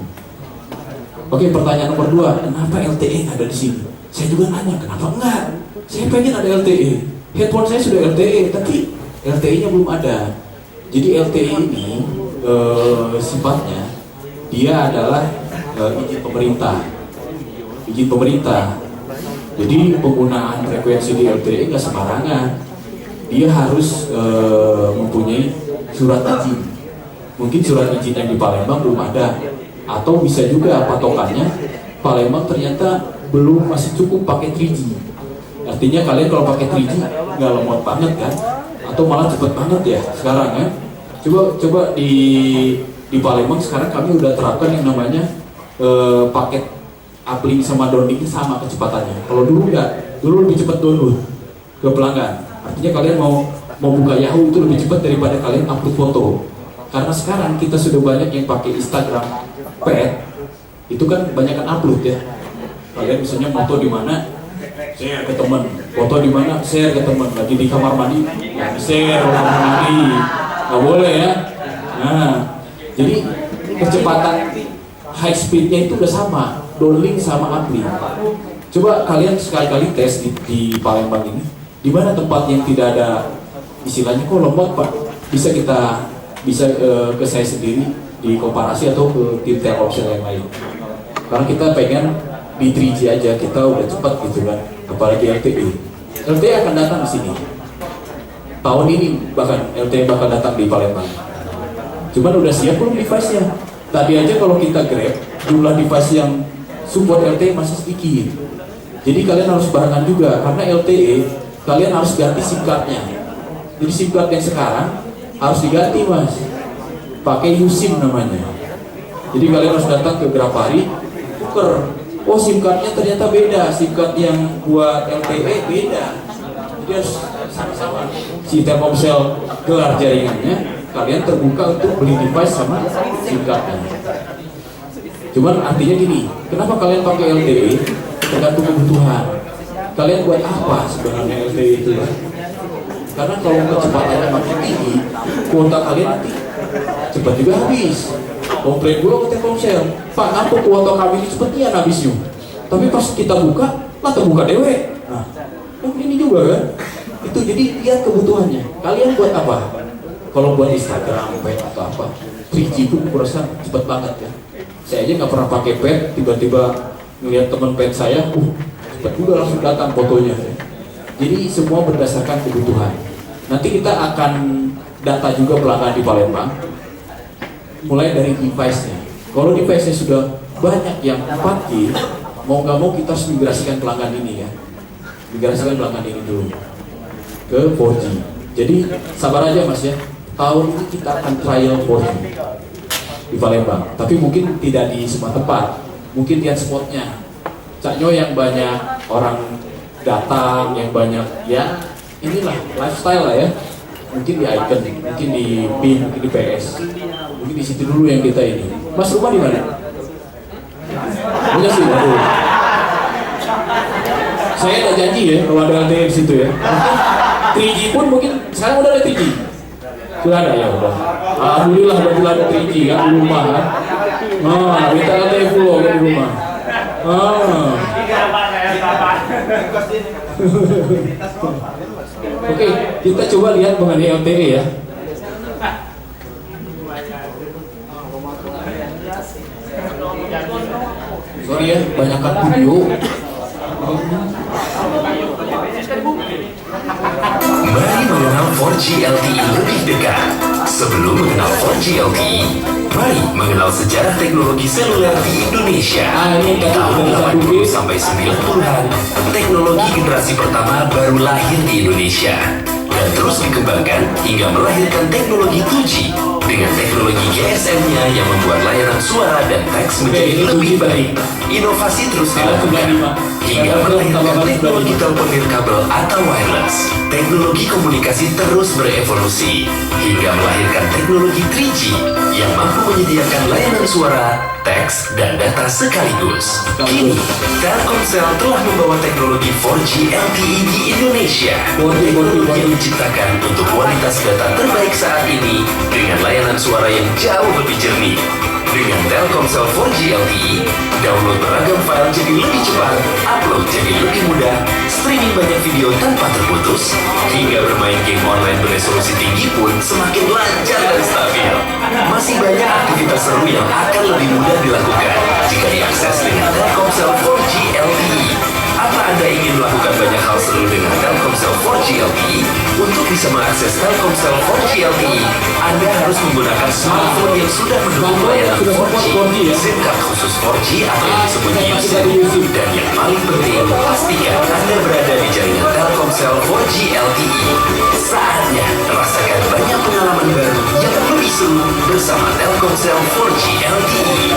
Oke, pertanyaan nomor 2, kenapa LTE ada di sini? Saya juga nanya, kenapa enggak? Saya pengen ada LTE. Handphone saya sudah LTE, tapi LTE-nya belum ada. Jadi LTE ini sifatnya dia adalah izin pemerintah. Jadi penggunaan frekuensi di LTE nggak sembarangan. Dia harus mempunyai surat izin. Mungkin surat izin yang di Palembang belum ada, atau bisa juga patokannya Palembang ternyata masih cukup pakai 3G. Artinya kalian kalau pakai 3G nggak lemot banget kan, atau malah cepet banget ya sekarang ya. Coba di Palembang sekarang kami udah terapkan yang namanya paket uplink sama downlink sama kecepatannya. Kalau dulu enggak, dulu lebih cepat download ke pelanggan. Artinya kalian mau buka Yahoo itu lebih cepat daripada kalian upload foto. Karena sekarang kita sudah banyak yang pakai Instagram Pet, itu kan banyak kan upload ya. Kalian misalnya foto di mana, share ke teman, foto di mana, share ke teman, lagi di kamar mandi, ya share ke kamar mandi, nggak boleh ya. Nah, jadi kecepatan high speednya itu udah sama, downlink sama uplink. Coba kalian sekali-kali tes di Palembang ini, di mana tempat yang tidak ada istilahnya kok lemot pak, bisa ke saya sendiri di komparasi atau ke tim Telkomsel yang lain. Karena kita pengen di 3G aja kita udah cepat gitu kan, apalagi LTE. LTE akan datang di sini. Tahun ini bahkan LTE bakal datang di Palembang. Cuman udah siap belum device-nya? Tadi aja kalau kita Grab, jumlah device yang support LTE masih sedikit. Jadi kalian harus barengan juga, karena LTE kalian harus ganti SIM card-nya. Jadi SIM card yang sekarang harus diganti mas, pakai USIM namanya. Jadi kalian harus datang ke Grapari, tuker. Oh SIM card-nya ternyata beda, SIM card yang buat LTE beda. Jadi harus sama-sama. Si Telkomsel gelar jaringannya, kalian terbuka untuk beli device sama SIM card-nya. Cuman artinya gini, kenapa kalian pakai LTE? Tergantung kebutuhan. Kalian buat apa sebenarnya LTE itu? Karena kalau kecepatannya makin tinggi, kuota kalian nanti cepat juga habis. Komplain gue ke Telkomsel, Pak, ngapa kuota kami ini cepetnya habisnya? Tapi pas kita buka, lah terbuka dewe. Nah, ini juga kan? Itu jadi lihat kebutuhannya. Kalian buat apa? Kalau buat Instagram, pet atau apa, 3G pun kurasa cepet banget ya. Saya aja nggak pernah pakai pet, tiba-tiba ngelihat teman pet saya, cepet juga langsung datang fotonya. Jadi semua berdasarkan kebutuhan. Nanti kita akan data juga pelanggan di Palembang, mulai dari device-nya. Kalau device-nya sudah banyak yang 4G, mau nggak mau kita harus migrasikan pelanggan ini ya. Migrasikan pelanggan ini dulu ke 4G. Jadi sabar aja mas ya. Tahun ini kita akan trial 4G di Palembang. Tapi mungkin tidak di semua tempat. Mungkin lihat spotnya. Caknyo yang banyak orang datang, yang banyak ya inilah lifestyle lah ya. Mungkin di Icon, mungkin di PIN, mungkin di PS. Mungkin di situ dulu yang kita ini. Mas rumah di mana? Punya sih, aduh. Saya tak janji ya kalau ada LTE di situ ya. Mungkin 3G pun mungkin sekarang udah ada 3G. Sudah ada ya udah. Alhamdulillah betul ada 3G kan di rumah kan. Nah, kita LTE full kan di rumah. Oke, kita coba lihat mengenai LTE ya. Sorry ya, banyakkan video. Mari mengenal 4G LTE lebih dekat. Sebelum mengenal 4G LTE, mari mengenal sejarah teknologi seluler di Indonesia. Di tahun 80 sampai 90-an, teknologi generasi pertama baru lahir di Indonesia dan terus dikembangkan hingga melahirkan teknologi 2G dengan teknologi GSM-nya yang membuat layanan suara dan teks menjadi lebih baik. Inovasi terus dilakukan hingga melahirkan teknologi telepon nirkabel atau wireless. Teknologi komunikasi terus berevolusi hingga melahirkan teknologi 3G yang mampu menyediakan layanan suara, teks, dan data sekaligus. Kini, Telkomsel telah membawa teknologi 4G LTE di Indonesia. Teknologi yang diciptakan untuk kualitas data terbaik saat ini dengan layanan suara yang jauh lebih jernih. Dengan Telkomsel 4G LTE, download beragam file jadi lebih cepat, upload jadi lebih mudah, streaming banyak video tanpa terputus, hingga bermain game online beresolusi tinggi pun semakin lancar dan stabil. Masih banyak aktivitas seru yang akan lebih mudah dilakukan jika diakses dengan Telkomsel 4G LTE. Apa Anda ingin melakukan banyak hal seru dengan Telkomsel 4G LTE? Untuk bisa mengakses Telkomsel 4G LTE, Anda harus menggunakan smartphone yang sudah mendukung layanan 4G, SIM card khusus 4G atau yang disebut USIM, dan yang paling penting, pastikan Anda berada di jaringan Telkomsel 4G LTE. Saatnya bersama Telkomsel 4G LTE.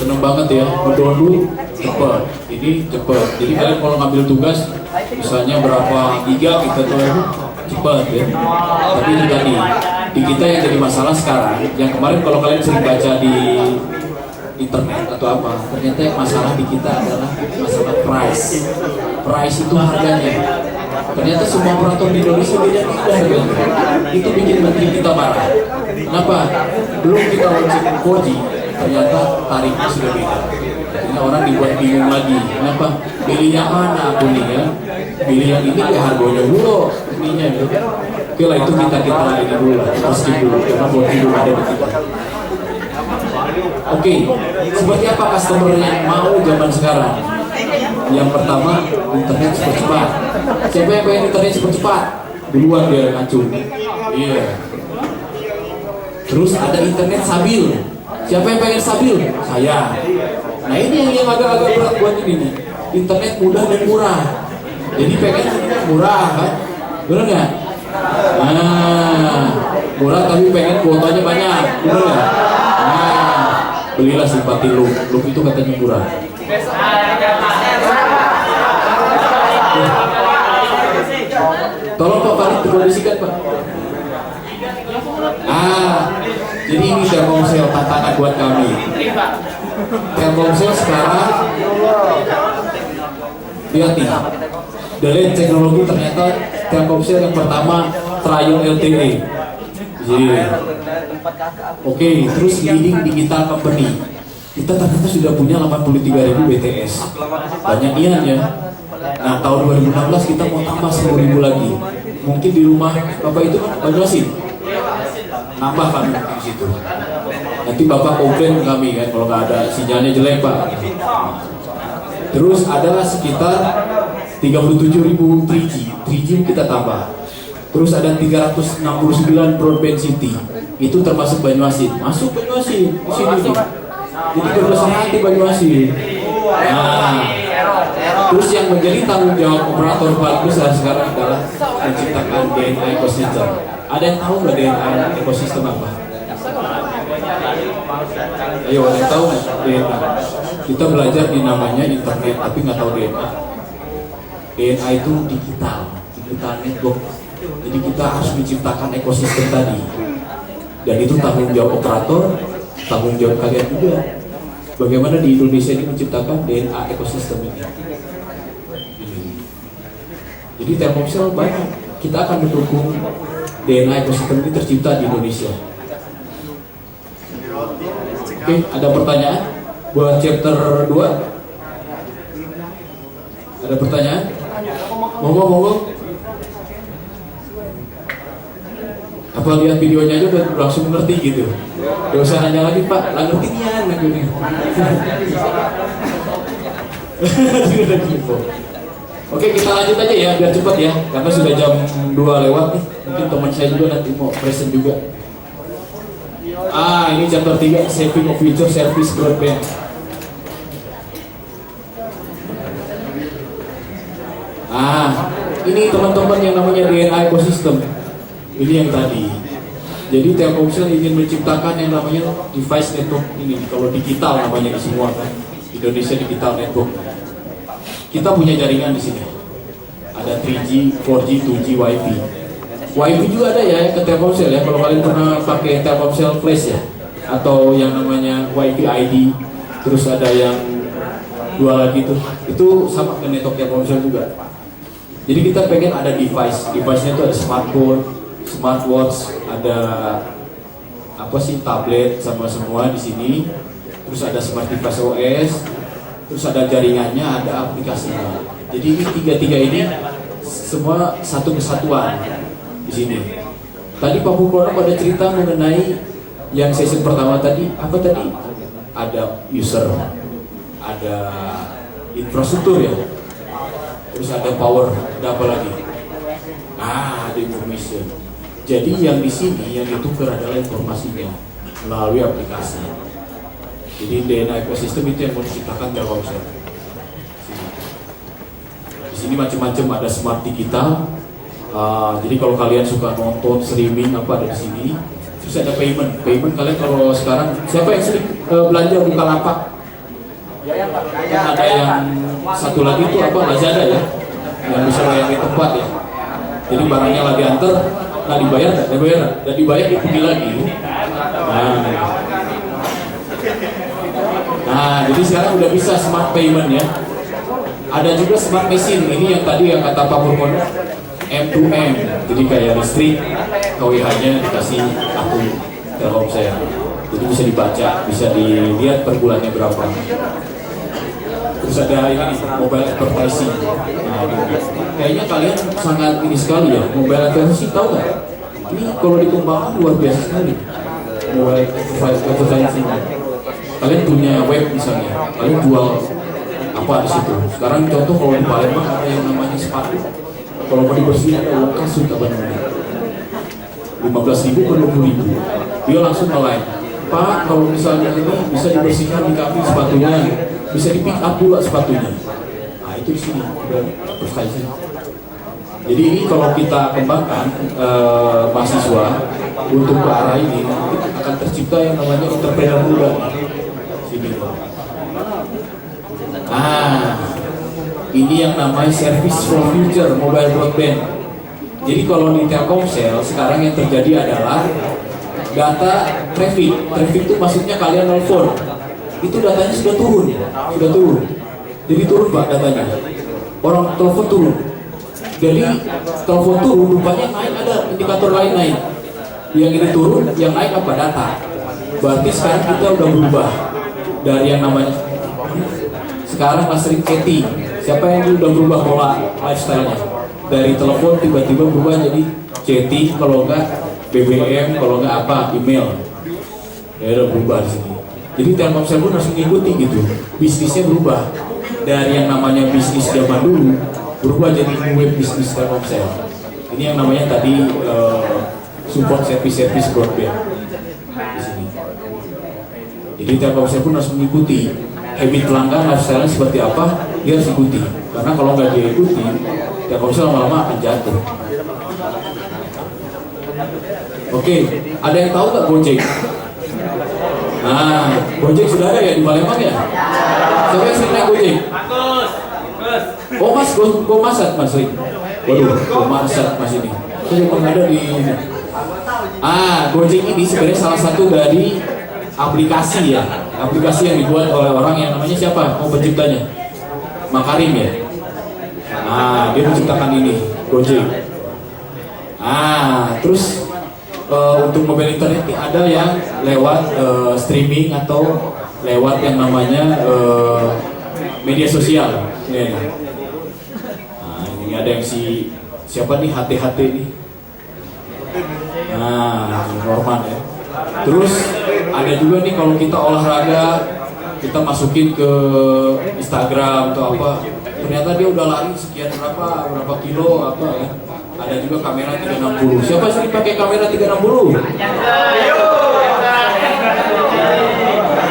Seneng banget ya, download cepet, ini cepet. Jadi kalian kalau ngambil tugas, misalnya berapa giga kita tuh cepet ya. Tapi ini tadi, di kita yang jadi masalah sekarang, yang kemarin kalau kalian sering baca di internet atau apa, ternyata yang masalah di kita adalah masalah price. Price itu harganya. Ternyata semua operator di Indonesia beda-beda harganya. Itu bikin menteri kita marah. Kenapa? Belum kita launching 4G, ternyata tarifnya sudah beda. Ini orang dibuat bingung lagi. Kenapa? Pilih yang mana aku nih ya? Pilih yang ini ya harganya dulu, ininya gitu. Oke lah itu kita ini dulu lah, pasti dulu karena 4G belum ada di kita. Oke, seperti apa customer yang mau zaman sekarang? Yang pertama, internet super cepat. Siapa yang pengen internet super cepat? Duluan dia ngacung. Iya. Terus ada internet stabil. Siapa yang pengen stabil? Saya. Nah ini yang agak-agak berat buat ini nih. Internet mudah dan murah. Jadi pengen murah kan? Bener nggak? Nah, murah tapi pengen kuotanya banyak. Bener nggak? Nah, belilah simpati Loop. Loop itu katanya murah. Tolong Pak Farid dikondisikan Pak. Jadi ini Telkomsel tantangan buat kami. Telkomsel sekarang lihat nih, dari teknologi ternyata Telkomsel yang pertama trial LTE. Oke, terus leading digital company. Kita ternyata sudah punya 83.000 BTS. Banyak ian ya. Nah tahun 2016 kita mau tambah 10.000 lagi. Mungkin di rumah Bapak itu Banyuasin. Nambah kami di situ. Nanti Bapak komplain ke kami kan kalau nggak ada sinyalnya jelek Pak. Terus adalah sekitar 37.000 3G kita tambah. Terus ada 369 broadband city. Itu termasuk Banyuasin. Masuk Banyuasin di sini nih. Jadi berbesar hati Banyuasin. Nah, terus yang menjadi tanggung jawab operator paling besar sekarang adalah menciptakan DNA ekosistem. Ada yang tahu nggak DNA ekosistem apa? Ayo, ada yang tahu nggak DNA? Kita belajar di namanya internet, tapi nggak tahu DNA. DNA itu digital network. Jadi kita harus menciptakan ekosistem tadi. Dan itu tanggung jawab operator, tanggung jawab kalian juga. Bagaimana di Indonesia ini menciptakan DNA ekosistem ini. Jadi Telkomsel banyak. Kita akan mendukung DNA ekosistem ini tercipta di Indonesia. Oke, ada pertanyaan buat chapter 2? Ada pertanyaan? Monggo. Apa lihat videonya aja udah langsung mengerti gitu? Gak usah nanya lagi Pak, lah ngerti nian aku nih. Oke, kita lanjut aja ya biar cepat ya, karena sudah jam 2 lewat nih. Mungkin teman saya juga nanti mau present juga. Ini chapter 3, Saving of Future Service Broadband. Ini teman-teman yang namanya DNA ekosistem. Ini yang tadi. Jadi Telkomsel ingin menciptakan yang namanya device network ini. Kalau digital namanya di semua kan. Indonesia Digital Network. Kita punya jaringan di sini. Ada 3G, 4G, 2G, Wi-Fi. Wi-Fi juga ada ya ke Telkomsel ya. Kalau kalian pernah pakai Telkomsel Flash ya, atau yang namanya Wi-Fi ID. Terus ada yang dua lagi tuh. Itu sama ke network Telkomsel juga. Jadi kita pengen ada device-nya itu ada smartphone, smartwatch, ada tablet sama semua di sini. Terus ada smart device OS, terus ada jaringannya, ada aplikasinya. Jadi ini tiga ini semua satu kesatuan di sini. Tadi Pak Pukrono pada cerita mengenai yang sesi pertama tadi, apa tadi? Ada user, ada infrastruktur ya. Terus ada power, ada apa lagi? Ada information. Jadi yang di sini yang ditukar adalah informasinya melalui aplikasi. Jadi DNA ekosistem itu yang mau diciptakan Telkomsel. Di sini macam-macam, ada smart digital. Jadi kalau kalian suka nonton streaming apa ada di sini. Terus ada payment. Payment kalian kalau sekarang siapa yang sering belanja Bukalapak? Ada yang satu lagi itu apa, Lazada ya, yang bisa bayar di tempat ya. Jadi barangnya lagi antar, nggak dibayar, nggak dibayar dipuji lagi. Nah, jadi sekarang udah bisa smart payment ya. Ada juga smart machine, ini yang tadi yang kata Pak Purwono, M2M, jadi kayak listrik, KWH-nya dikasih akun Telkomsel. Jadi bisa dibaca, bisa dilihat per bulannya berapa. Terus ada ini nih, mobile advertising. Nah, kayaknya kalian sangat ini sekali ya, mobile advertising, tahu nggak? Ini kalau dikembangkan luar biasa sekali. Mobile advertising. Kalian punya web misalnya, kalian jual apa di situ. Sekarang contoh kalau di Palembang ada yang namanya sepatu. Kalau mau dibersihin ada uang kasut apa namanya? 15.000 per 20.000. Dia langsung nge-like. Pak, kalau misalnya ini bisa dibersihkan di kaki sepatunya, bisa di pick up pula sepatunya. Nah itu di sini udah advertising. Jadi ini kalau kita kembangkan mahasiswa untuk ke arah ini, akan tercipta yang namanya entrepreneur muda. Sini. Ini yang namanya Service for Future Mobile Broadband. Jadi kalau di Telkomsel sekarang yang terjadi adalah data traffic. Traffic itu maksudnya kalian nelfon, itu datanya sudah turun. Jadi turun Pak datanya. Orang telepon turun. Jadi telepon turun, rupanya naik, ada indikator lain naik. Yang ini turun, yang naik apa? Data. Berarti sekarang kita udah berubah dari yang namanya sekarang sering chatting. Siapa yang udah berubah pola lifestyle-nya? Dari telepon tiba-tiba berubah jadi chatting, kalau enggak BBM, kalau enggak apa, email. Ya udah berubah di sini. Jadi Telkomsel pun harus mengikuti gitu. Bisnisnya berubah dari yang namanya bisnis zaman dulu berubah jadi web bisnis Telkomsel. Ini yang namanya tadi support service broadband di sini. Jadi Telkomsel pun harus mengikuti habit pelanggan lifestyle seperti apa, dia harus ikuti. Karena kalau nggak diikuti, Telkomsel lama-lama akan jatuh. Oke, ada yang tahu nggak Gojek? Nah, Gojek sudah ada ya di Palembang ya? Siapa yang sering naik Gojek? Oh mas, gue masak mas sering. Waduh, gue masak mas ini. Saya pernah ada di ini. Gojek ini sebenarnya salah satu dari aplikasi ya, aplikasi yang dibuat oleh orang yang namanya siapa? Oh penciptanya, Makarim ya. Dia menciptakan ini Gojek. Terus untuk mobile internet ini ada yang lewat streaming atau lewat yang namanya media sosial. Ini ada yang siapa nih HT nih. Norman ya. Terus ada juga nih kalau kita olahraga, kita masukin ke Instagram atau apa, ternyata dia udah lari sekian berapa kilo apa ya. Ada juga kamera 360. Siapa sih pakai kamera 360?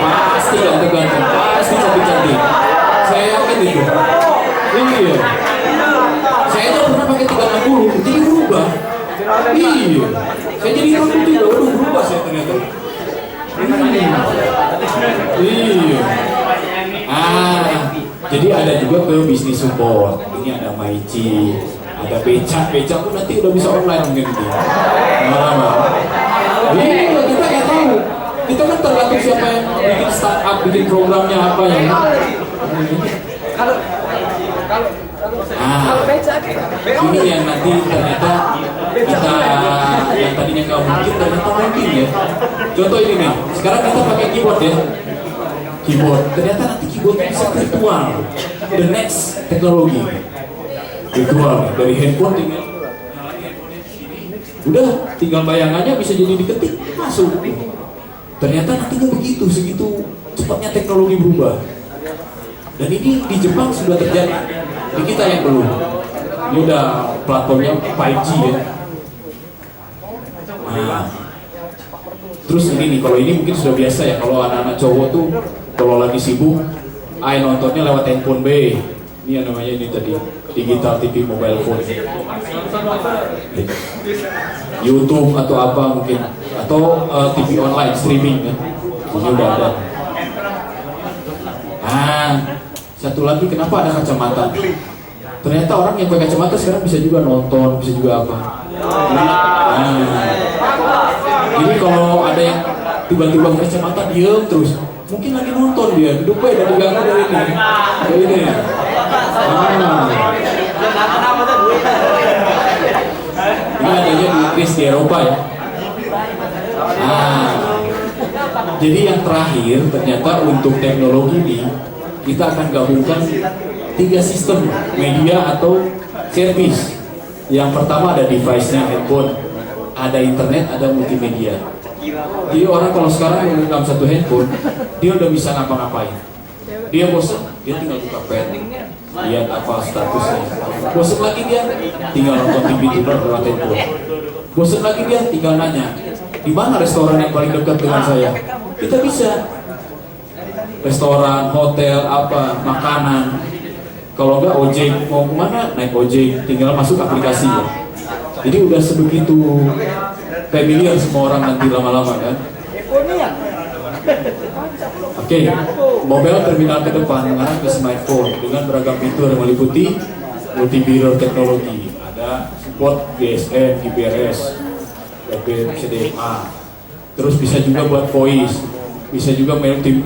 Pasti ganteng-ganteng, pasti cantik-cantik. Saya yakin itu. Iya. Saya tuh pernah pakai 360, jadi berubah. Iya. Saya jadi takut juga, waduh berubah saya ternyata. Iya. Jadi ada juga ke bisnis support. Ini ada Maici, ada becak pun nanti udah bisa online mungkin gitu. Iya, kita nggak tahu. Kita kan tergantung siapa yang bikin startup, bikin programnya apa ya. Ini yang nanti ternyata kita yang tadinya nggak mungkin ternyata mungkin ya. Contoh ini nih, sekarang kita pakai keyboard ya. Keyboard, ternyata nanti keyboard bisa virtual. The next teknologi virtual dari handphone udah tinggal bayangannya bisa jadi diketik masuk. Ternyata nantinya begitu, segitu cepatnya teknologi berubah. Dan ini di Jepang sudah terjadi, di kita yang belum. Ini udah platformnya 5G ya. Terus ini nih, kalau ini mungkin sudah biasa ya, kalau anak-anak cowok tuh kalau lagi sibuk, nontonnya lewat handphone B. Ini yang namanya ini tadi digital TV mobile phone, YouTube atau apa mungkin, atau TV online streaming kan, ini udah ada. Nah, satu lagi kenapa ada kacamata? Ternyata orang yang pakai kacamata sekarang bisa juga nonton, bisa juga apa. Nah, jadi kalau ada yang tiba-tiba pakai kacamata diem terus, mungkin lagi nonton dia, hidupnya udah diganggu dari ini. Dari ini. Ini adanya di Inggris, di Eropa ya. Nah, jadi yang terakhir ternyata untuk teknologi ini kita akan gabungkan 3 sistem media atau service. Yang pertama ada device-nya, handphone, ada internet, ada multimedia. Jadi orang kalau sekarang memegang satu handphone, dia udah bisa ngapa-ngapain. Dia bosan, dia tinggal buka pet, lihat apa statusnya. Bosan lagi dia, tinggal nonton TV tidur lewat handphone. Bosan lagi dia, tinggal nanya, di mana restoran yang paling dekat dengan saya? Kita bisa. Restoran, hotel, apa, makanan. Kalau enggak ojek, mau kemana? Naik ojek, tinggal masuk aplikasi ya. Jadi udah sebegitu familiar semua orang nanti lama-lama kan. Oke, mobile terminal ke depan mengarah ke smartphone dengan beragam fitur meliputi multi-mirror teknologi, ada support GSM, GPRS, HDMI, terus bisa juga buat voice, bisa juga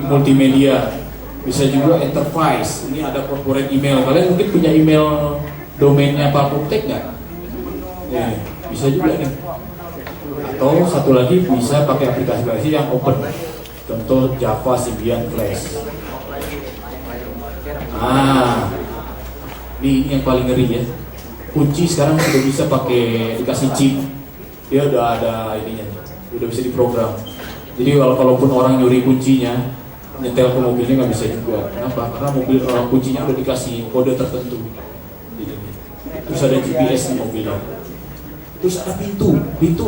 multimedia, bisa juga enterprise. Ini ada corporate email. Kalian mungkin punya email domainnya Pak Puptek nggak? Ya, bisa juga nih. Atau satu lagi bisa pakai aplikasi-aplikasi yang open. Contoh Java, Symbian, Flash. Nah, ini yang paling ngeri ya. Kunci sekarang sudah bisa pakai dikasih chip. Dia udah ada ininya, udah bisa diprogram. Jadi kalaupun orang nyuri kuncinya, nyetel ke mobilnya nggak bisa juga. Kenapa? Karena mobil kuncinya udah dikasih kode tertentu. Terus ada GPS di mobilnya. Terus ada pintu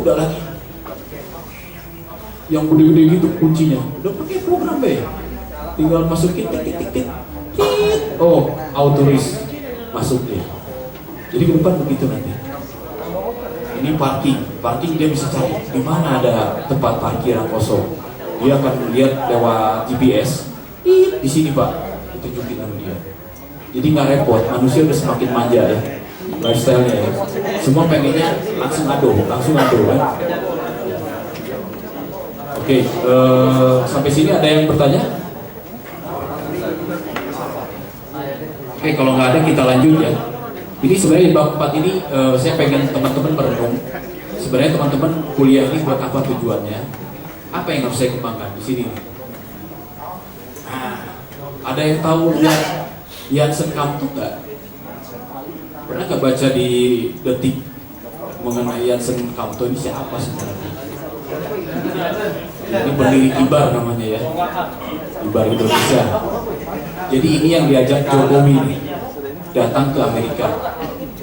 udah lagi yang gede-gede gitu kuncinya, udah pakai program be, tinggal masukin tik. Oh, autoris masuk deh. Jadi ke depan begitu nanti. Ini parking dia bisa cari di mana ada tempat parkir yang kosong. Dia akan lihat lewat GPS. Di sini Pak, ditunjukin sama dia. Jadi nggak repot. Manusia udah semakin manja ya, lifestyle-nya ya. Semua pengennya langsung ado kan. Oke, sampai sini ada yang bertanya? Oke, kalau nggak ada kita lanjut ya. Ini sebenarnya di bab 4 ini saya pengen teman-teman merenung. Sebenarnya teman-teman kuliah ini buat apa tujuannya? Apa yang harus saya kembangkan di sini? Nah, ada yang tahu Janssen Kamto nggak? Pernah nggak baca di Detik mengenai Janssen Kamto ini siapa sebenarnya? Ini pendiri Kibar namanya ya, Kibar Indonesia. Jadi ini yang diajak Jokowi datang ke Amerika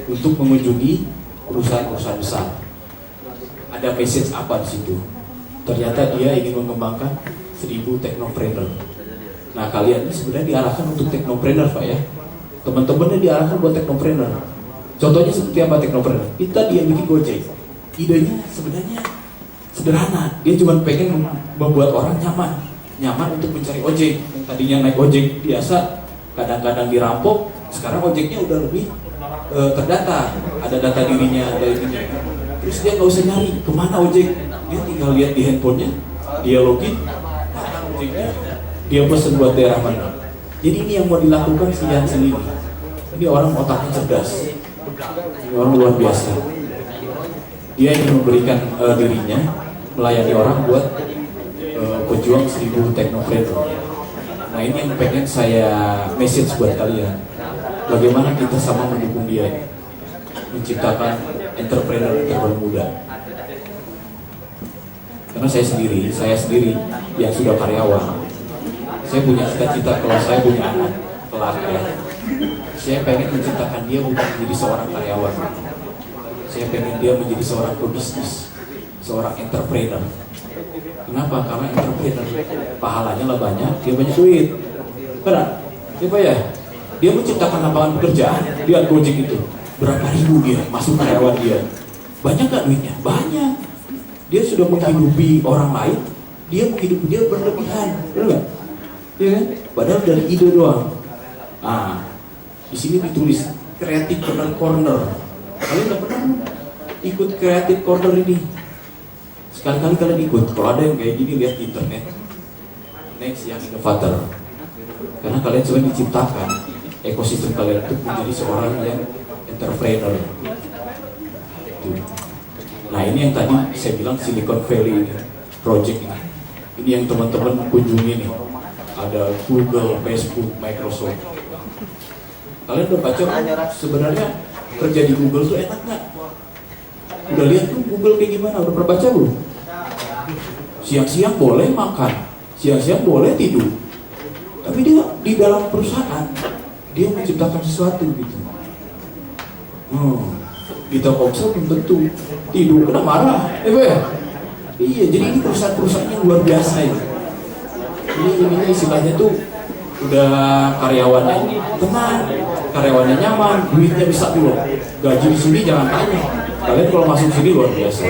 untuk mengunjungi perusahaan-perusahaan besar. Ada message apa di situ? Ternyata dia ingin mengembangkan 1000 teknopreneur. Nah kalian ini sebenarnya diarahkan untuk teknopreneur Pak ya. Teman-temannya diarahkan buat teknopreneur. Contohnya seperti apa teknopreneur? Kita dia bikin Gojek. Idenya sebenarnya sederhana. Dia cuma pengen membuat orang nyaman untuk mencari ojek. Yang tadinya naik ojek biasa, kadang-kadang dirampok. Sekarang ojeknya udah lebih terdata. Ada data dirinya, ada ininya. Terus dia nggak usah nyari kemana ojek. Dia tinggal lihat di handphonenya, dia login, datang ojeknya. Dia pesen buat daerah mana. Jadi ini yang mau dilakukan si Janssen ini. Ini orang otaknya cerdas. Ini orang luar biasa. Dia ingin memberikan dirinya melayani orang buat pejuang 1000 teknopreneur. Nah ini yang pengen saya message buat kalian. Bagaimana kita sama mendukung dia menciptakan entrepreneur muda. Karena saya sendiri yang sudah karyawan, saya punya cita-cita kalau saya punya anak kelak ya. Saya pengen menciptakan dia bukan menjadi seorang karyawan. Saya pengen dia menjadi seorang pebisnis, seorang entrepreneur. Kenapa? Karena entrepreneur pahalanya lah banyak, dia banyak duit. Benar? Ya Pak ya? Dia menciptakan lapangan pekerjaan. Lihat Gojek itu, berapa ribu dia masuk karyawan dia. Banyak nggak duitnya? Banyak. Dia sudah menghidupi orang lain, dia menghidupi dia berlebihan, benar nggak? Iya kan? Padahal dari ide doang. Nah, di sini ditulis Creative Corner. Kalian nggak pernah ikut Creative Corner ini? Sekali-kali kalian ikut. Kalau ada yang kayak gini, lihat di internet. Next yang inovator. Karena kalian sudah diciptakan ekosistem kalian itu menjadi seorang yang entrepreneur. Tuh. Nah ini yang tadi saya bilang Silicon Valley ini, project ini. Ini yang teman-teman kunjungi nih. Ada Google, Facebook, Microsoft. Kalian udah baca sebenarnya kerja di Google tuh enak nggak? Udah lihat tuh Google kayak gimana? Udah pernah baca belum? Siang-siang boleh makan, siang-siang boleh tidur. Tapi dia di dalam perusahaan dia menciptakan sesuatu gitu. Di Telkomsel belum tentu tidur kena marah, ya? Iya, jadi ini perusahaan-perusahaan yang luar biasa ini. Ini istilahnya tuh udah karyawannya tenang, karyawannya nyaman, duitnya bisa dulu. Gaji di sini jangan tanya. Kalian kalau masuk sini luar biasa.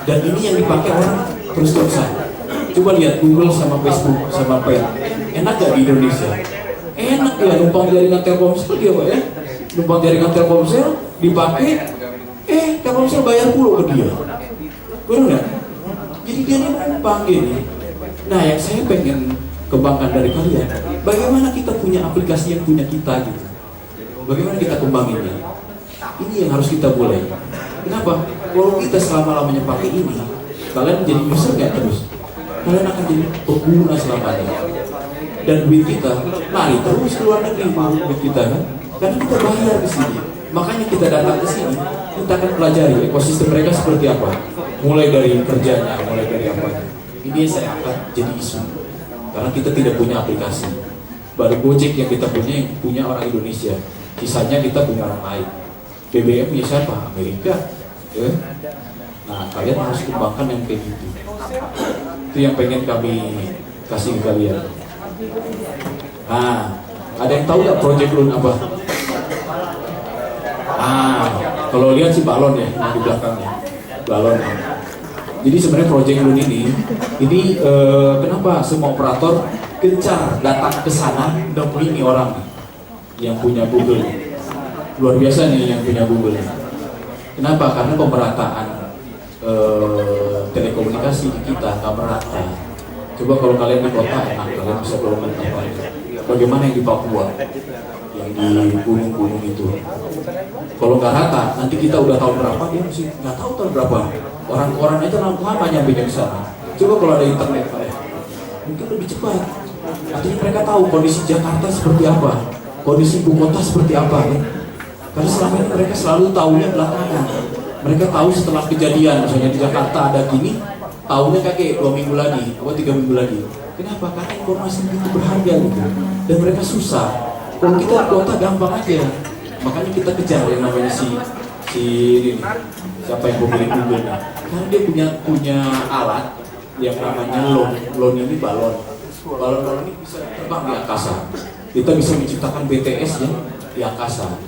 Dan ini yang dipakai orang terus-terusan. Coba lihat Google sama Facebook sama apa ya? Enak gak di Indonesia? Enak ya, numpang jaringan Telkomsel dia Pak ya. Numpang jaringan Telkomsel dipakai, Telkomsel bayar puluh ke dia. Benar nggak? Jadi dia numpang gini. Nah, yang saya pengen kembangkan dari kalian, bagaimana kita punya aplikasi yang punya kita gitu. Bagaimana kita kembanginnya? Ini yang harus kita mulai. Kenapa? Kalau kita selama-lamanya pakai ini, kalian jadi user nggak terus? Kalian akan jadi pengguna selamanya. Dan duit kita lari terus ke luar negeri, duit kita kan? Karena kita bayar di sini. Makanya kita datang ke sini, kita akan pelajari ekosistem mereka seperti apa. Mulai dari kerjanya, mulai dari apa. Ini yang saya angkat jadi isu. Karena kita tidak punya aplikasi. Baru Gojek yang kita punya orang Indonesia. Sisanya kita punya orang lain. BBM punya siapa? Amerika. Ya? Nah, kalian harus kembangkan yang kayak gitu. Itu yang pengen kami kasih ke kalian. Nah, ada yang tahu nggak Project Loon apa? Kalau lihat sih balon ya di belakangnya, balon. Jadi sebenarnya Project Loon ini kenapa semua operator gencar datang ke sana demi ini orang yang punya Google. Luar biasa nih yang punya Google. Kenapa? Karena pemerataan telekomunikasi di kita nggak merata. Coba kalau kalian di kota enak, kalian bisa bermain apa? Bagaimana yang di Papua, yang di gunung-gunung itu? Kalau nggak rata, nanti kita udah tahun berapa dia masih nggak tahu tahun berapa. Orang-orang aja lama nyampe ke sana. Coba kalau ada internet, mungkin lebih cepat. Artinya mereka tahu kondisi Jakarta seperti apa, kondisi ibu kota seperti apa. Ya? Karena selama ini mereka selalu tahunya belakangan. Mereka tahu setelah kejadian, misalnya di Jakarta ada gini, tahunya kayak 2 minggu lagi, atau 3 minggu lagi. Kenapa? Karena informasi itu berharga gitu. Dan mereka susah. Kalau kita di kota gampang aja. Makanya kita kejar yang namanya si ini, siapa yang pemilik Google. Karena dia punya alat yang namanya loan ini balon. Balon ini bisa terbang di angkasa. Kita bisa menciptakan BTS ya di angkasa.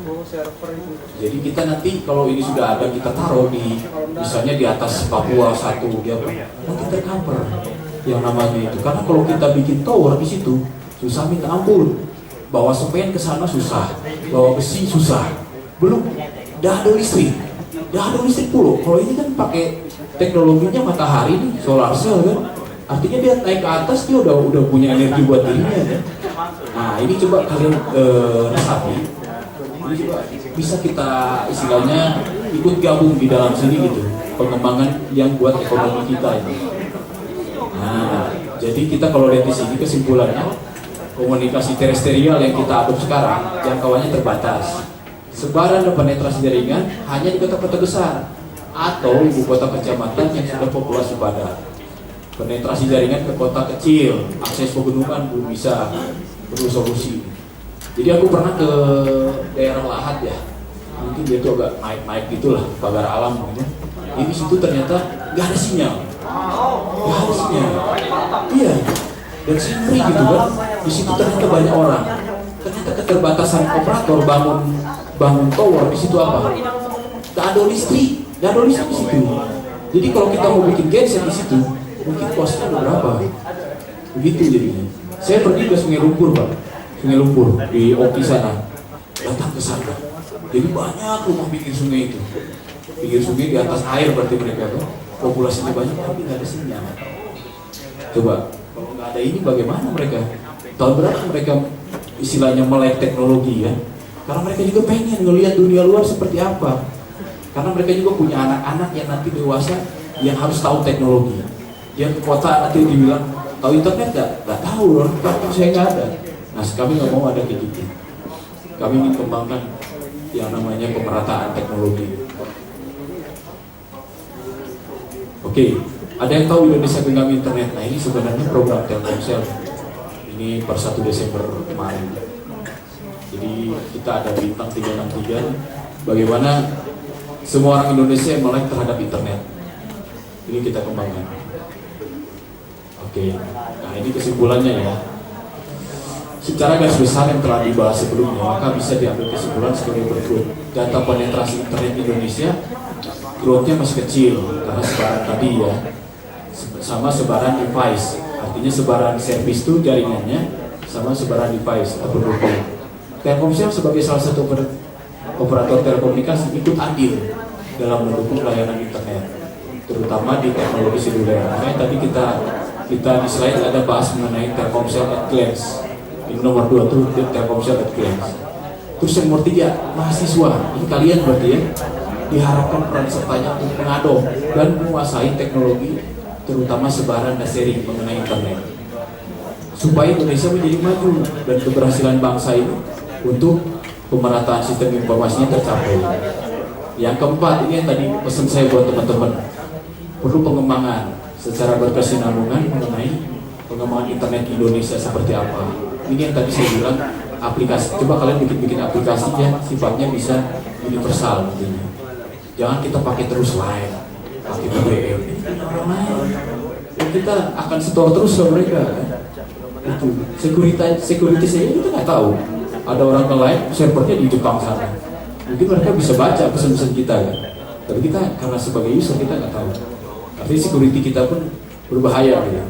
Jadi kita nanti kalau ini sudah ada, kita taruh di misalnya di atas Papua satu dia nanti tercover yang namanya itu. Karena kalau kita bikin tower di situ susah minta ampun. Bawa semen ke sana susah, bawa besi susah. Belum dah ada listrik puluh. Kalau ini kan pakai teknologinya matahari nih, solar cell kan. Artinya dia naik ke atas dia udah punya energi buat dirinya kan. Nah, ini coba kalian resapi. Ini coba bisa kita istilahnya ikut gabung di dalam sini gitu. Pengembangan yang buat ekonomi kita ini. Nah, jadi kita kalau lihat di sini kesimpulannya komunikasi terestrial yang kita adopsi sekarang jangkauannya terbatas. Sebaran dan penetrasi jaringan hanya di kota-kota besar atau ibu kota kecamatan yang sudah populasi padat. Penetrasi jaringan ke kota kecil, akses pegunungan belum bisa, perlu solusi. Jadi aku pernah ke daerah Lahat ya, mungkin dia tuh agak naik-naik gitulah, pagar alam gitu. Di situ ternyata nggak ada sinyal, Iya. Dan saya ngeri gitu kan, di situ ternyata banyak orang. Ternyata kita keterbatasan operator bangun tower di situ apa? Gak ada listrik di situ. Jadi kalau kita mau bikin genset di situ, mungkin kosnya berapa? Begitu jadinya. Saya pergi ke Sungai Lumpur, Pak. Sungai Lumpur di Oki sana. Datang ke sana. Jadi banyak rumah pinggir sungai itu. Pinggir sungai di atas air berarti mereka tuh. Populasinya banyak tapi nggak ada sinyal. Coba kalau nggak ada ini bagaimana mereka? Tahun berapa mereka istilahnya melek teknologi ya? Karena mereka juga pengen ngelihat dunia luar seperti apa. Karena mereka juga punya anak-anak yang nanti dewasa yang harus tahu teknologi. Dia ke kota nanti dibilang tahu internet nggak tahu, orang kampung saya nggak ada. Nah kami nggak mau ada kayak gitu. Kami ingin kembangkan yang namanya pemerataan teknologi. Oke, ada yang tahu Indonesia genggam internet? Nah ini sebenarnya program Telkomsel. Ini per 1 Desember kemarin. Jadi kita ada bintang 363. Bagaimana semua orang Indonesia yang melek terhadap internet. Ini kita kembangkan. Oke, nah ini kesimpulannya ya. Secara garis besar yang telah dibahas sebelumnya, maka bisa diambil kesimpulan sebagai berikut. Data penetrasi internet Indonesia growth-nya masih kecil karena sebaran tadi ya, sama sebaran device. Artinya sebaran service itu jaringannya sama sebaran device atau pendukung. Telkomsel sebagai salah satu operator telekomunikasi ikut andil dalam mendukung layanan internet, terutama di teknologi seluler. Makanya tadi kita di slide ada bahas mengenai Telkomsel at glance. Ini nomor 2 tuh Telkomsel at glance. Terus yang nomor 3 mahasiswa. Ini kalian berarti ya diharapkan peran sertanya untuk mengadop dan menguasai teknologi, terutama sebaran dan sharing mengenai internet, supaya Indonesia menjadi maju dan keberhasilan bangsa ini untuk pemerataan sistem informasinya tercapai. Yang keempat, ini yang tadi pesan saya buat teman-teman, perlu pengembangan secara berkesinambungan mengenai pengembangan internet Indonesia seperti apa. Ini yang tadi saya bilang aplikasi. Coba kalian bikin aplikasi yang sifatnya bisa universal nantinya. Jangan kita pakai terus lain, pakai BBM. Kita akan store terus ke mereka kan? Itu security saya kita nggak tahu. Ada orang lain servernya di Jepang sana. Mungkin mereka bisa baca pesan-pesan kita kan. Tapi kita karena sebagai user kita nggak tahu. Artinya security kita pun berbahaya gitu.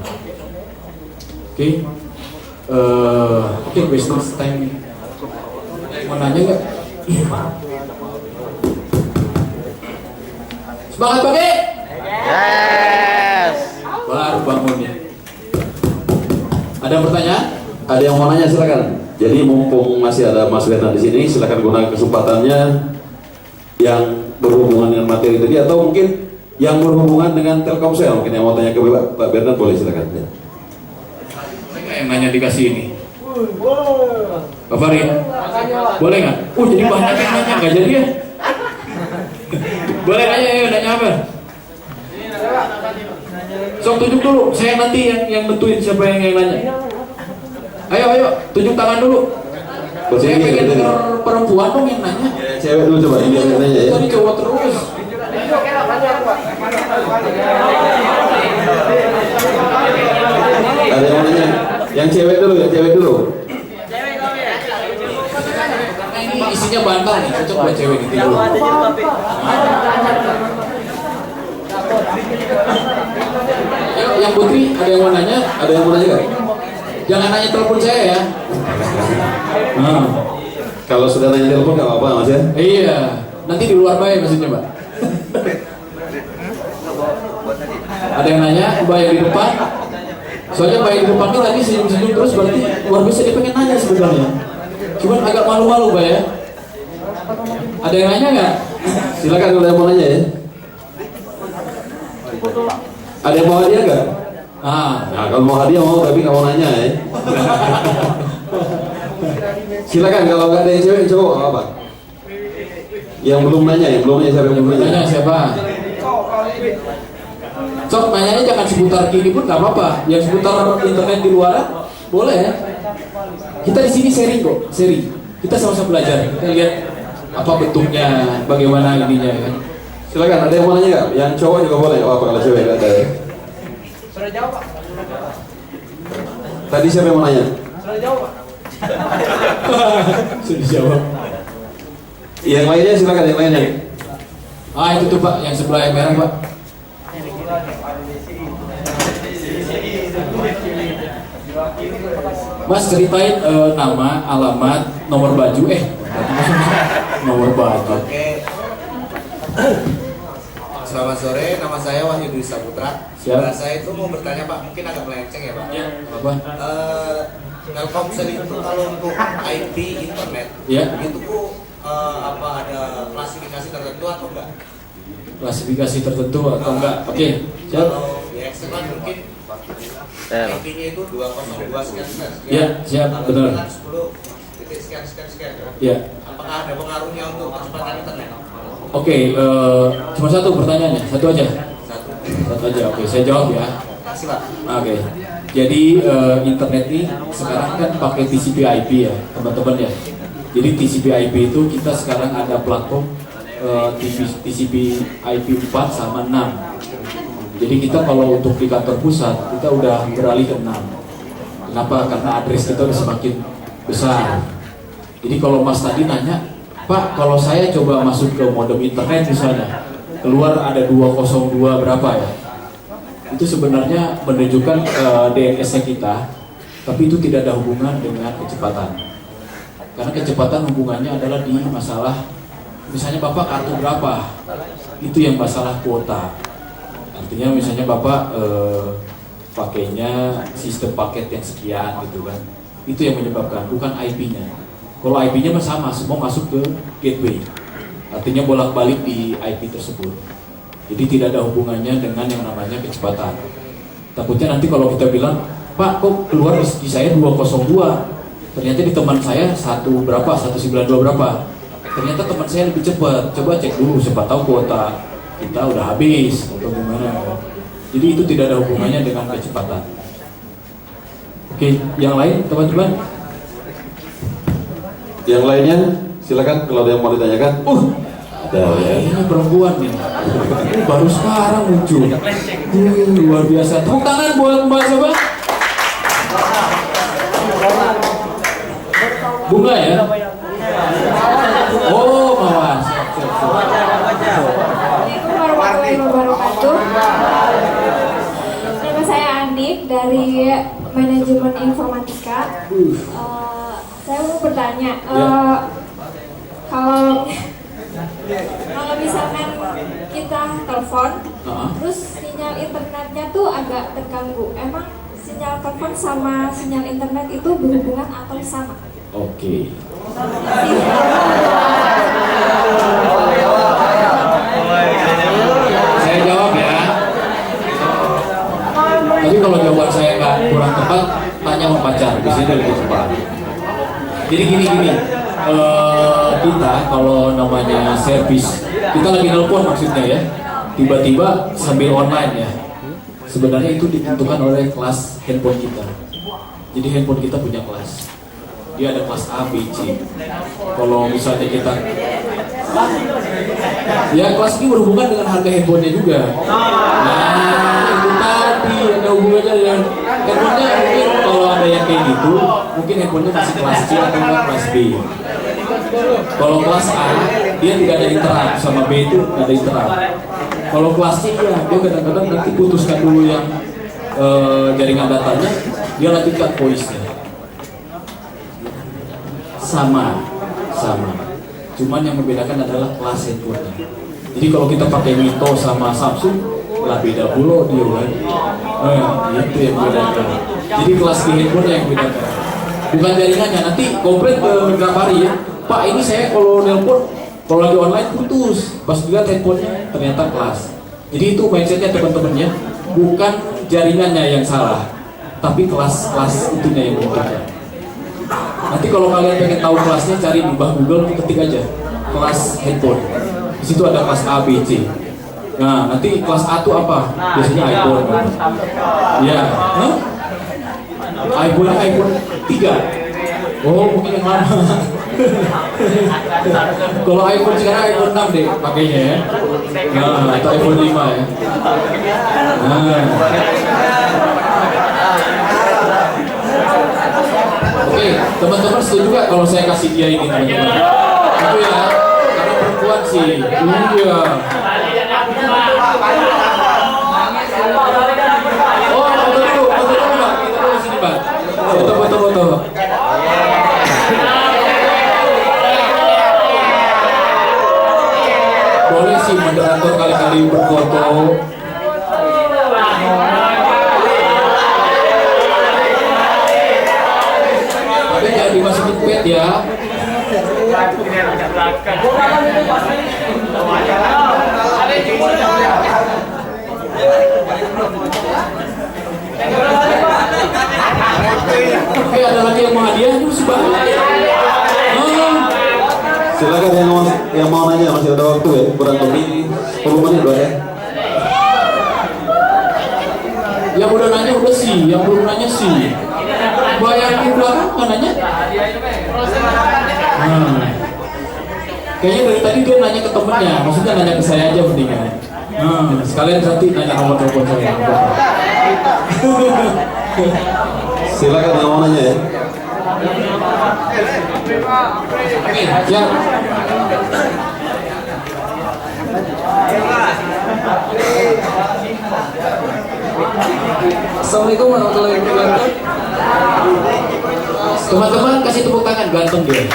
Oke, business time. Mau nanya nggak? Semangat pagi? Yes. Baru bangun ya. Ada pertanyaan? Ada yang mau nanya silakan. Jadi mumpung masih ada Mas Bernard di sini, silakan gunakan kesempatannya yang berhubungan dengan materi tadi atau mungkin yang berhubungan dengan Telkomsel. Mungkin yang mau tanya ke Pak Bernard boleh silakan. Ya. Mereka yang nanya dikasih ini. Pak Farid, boleh nggak? Jadi banyak yang nanya nggak jadi ya? Boleh nanya, ayo nanya apa? Sok tunjuk dulu, saya nanti yang nentuin siapa yang nanya. Ayo, tunjuk tangan dulu. Saya pengen denger perempuan dong yang nanya. Cewek dulu coba, yang nanya ya. Tadi cowok terus. Ada yang mau nanya? Yang cewek dulu. Karena ini isinya bantal nih, cocok buat cewek gitu dulu. Yang putri, ada yang mau nanya? Ada yang mau nanya nggak? Jangan nanya telepon saya ya. Kalau sudah nanya telepon nggak apa-apa Mas ya? Iya, nanti di luar bayar maksudnya Mbak. Ada yang nanya, Mbak yang di depan. Soalnya Mbak yang di depan tadi senyum-senyum terus berarti luar biasa dia pengen nanya sebenarnya. Cuman agak malu-malu Mbak ya. Ada yang nanya nggak? Silakan kalau yang mau nanya ya. Ada yang mau hadiah nggak? Nah, kalau mau hadiah mau tapi nggak mau nanya ya. Silakan kalau nggak ada yang cewek cowok apa? Yang belum nanya siapa yang belum nanya? Nanya siapa? Sok nanyanya jangan seputar kini pun nggak apa-apa. Yang seputar internet di luar boleh ya. Kita di sini sharing kok, Kita sama-sama belajar. Kita lihat apa bentuknya, bagaimana ininya kan. Silakan, ada yang mau nanya nggak? Yang cowok juga boleh. Oh, apa kalau cewek nggak ada? Sudah jawab Pak. Tadi siapa yang mau nanya? Sudah jawab Pak. Sudah dijawab. Yang lainnya silakan, yang lainnya. Itu tuh Pak, yang sebelah yang merah Pak. Mas ceritain nama, alamat, nomor baju, nomor baju. Oke. Selamat sore, nama saya Wahyu Dwi Saputra. Siap. Saya itu mau bertanya Pak, mungkin agak melenceng ya Pak. Ya, apa? Telkomsel itu kalau untuk IP internet, Ya. itu apa ada klasifikasi tertentu atau enggak? Klasifikasi tertentu atau enggak? Oke, siap. Kalau di Excel kan mungkin IP-nya itu 202 sekian sekian. Ya, siap, Kalau benar. itu kan 10 titik sekian sekian sekian. Ya. Apakah ada pengaruhnya untuk kecepatan internet? Oke, cuma satu pertanyaannya, satu aja. Satu. Oke, saya jawab ya. Kasih Pak. Oke, jadi internet ini sekarang kan pakai TCP/IP ya, teman-teman ya. Jadi TCP/IP itu kita sekarang ada platform TCP/IP 4 sama 6. Jadi kita kalau untuk di kantor pusat kita udah beralih ke 6. Kenapa? Karena address kita udah semakin besar. Jadi kalau Mas tadi nanya, Pak, kalau saya coba masuk ke modem internet misalnya, keluar ada 202 berapa ya? Itu sebenarnya menunjukkan DNS-nya kita, tapi itu tidak ada hubungan dengan kecepatan. Karena kecepatan hubungannya adalah di masalah, misalnya Bapak kartu berapa, itu yang masalah kuota. Artinya misalnya Bapak pakainya sistem paket yang sekian gitu kan, itu yang menyebabkan, bukan IP-nya. Kalau IP-nya sama, semua masuk ke gateway, artinya bolak-balik di IP tersebut. Jadi tidak ada hubungannya dengan yang namanya kecepatan. Takutnya nanti kalau kita bilang, Pak, kok keluar di saya 202, ternyata di teman saya 192 berapa. Ternyata teman saya lebih cepat. Coba cek dulu, siapa tahu kuota kita udah habis atau gimana. Jadi itu tidak ada hubungannya dengan kecepatan. Oke, yang lain teman-teman? Yang lainnya silakan kalau ada yang mau ditanyakan. Ada ya. Ini perempuan nih. Baru sekarang muncul. Luar biasa. Tepuk tangan buat Mbak siapa? Bunga ya? Oh, Mawar. Assalamualaikum warahmatullahi wabarakatuh. Nama saya Andik dari Manajemen Informatika. Saya mau bertanya, kalau misalkan kita telepon, terus sinyal internetnya tuh agak terganggu. Emang sinyal telepon sama sinyal internet itu berhubungan atau sama? Oke. Saya jawab ya. Tapi kalau jawaban saya nggak kurang tepat, tanya sama pacar. Di sini lebih cepat. Jadi gini, kita kalau namanya servis, kita lagi nelpon maksudnya ya, tiba-tiba sambil online ya. Sebenarnya itu ditentukan oleh kelas handphone kita. Jadi handphone kita punya kelas. Dia ada kelas A, B, C. Kalau misalnya kita, ya kelas ini berhubungan dengan harga handphonenya juga. Nah, itu tadi ada hubungannya dengan handphonenya. Mungkin kalau ada yang kayak gitu, mungkin handphonenya masih kelas C atau enggak kelas B. Kalau kelas A, dia tidak ada interrupt, sama B itu tidak ada interrupt. Kalau kelas C, ya dia kadang-kadang nanti putuskan dulu yang jaringan datanya, dia lanjutkan voice-nya. Sama. Cuman yang membedakan adalah kelas handphone-nya. Jadi kalau kita pakai Mito sama Samsung, lah beda pula dia kan. Itu yang membedakan. Jadi kelas di handphone yang membedakan. Bukan jaringannya. Nanti komplain ke Grapari ya. Pak, ini saya kalau nelpon, kalau lagi online putus. Pas dilihat handphonenya ternyata kelas. Jadi itu mindsetnya teman-teman ya. Bukan jaringannya yang salah, tapi kelas itunya yang membedakan. Nanti kalau kalian pengen tahu kelasnya, cari di bawah Google, ketik aja kelas handphone. Di situ ada kelas A, B, C. Nah, nanti kelas A itu apa? Biasanya iPhone. Ya, iPhone 3. Oh, mungkin yang lama. Kalau iPhone sekarang iPhone 6 deh pakainya ya. Nah, atau iPhone 5 ya. Nah. Oke, Oke, teman-teman setuju gak kalau saya kasih dia ini teman-teman? Itu ya, karena perempuan sih. Iya. Oh, foto dulu Pak. Kita dulu sini Pak. Foto. Boleh sih moderator kali-kali berfoto. Tapi jangan dimasukin pet ya. Oke, ada lagi yang mau hadiah? Itu si Bang. Silakan yang mau nanya, masih ada waktu ya, kurang lebih 10 menit doang ya. Yang udah nanya udah sih, yang belum nanya sih. Bayar di belakang nggak nanya? Kayaknya dari tadi dia nanya ke temennya, maksudnya nanya ke saya aja mendingan. Sekalian nanti nanya nomor telepon saya. Silakan yang mau nanya ya. Oke, siap. Assalamualaikum warahmatullahi wabarakatuh. Teman-teman kasih tepuk tangan, ganteng dia.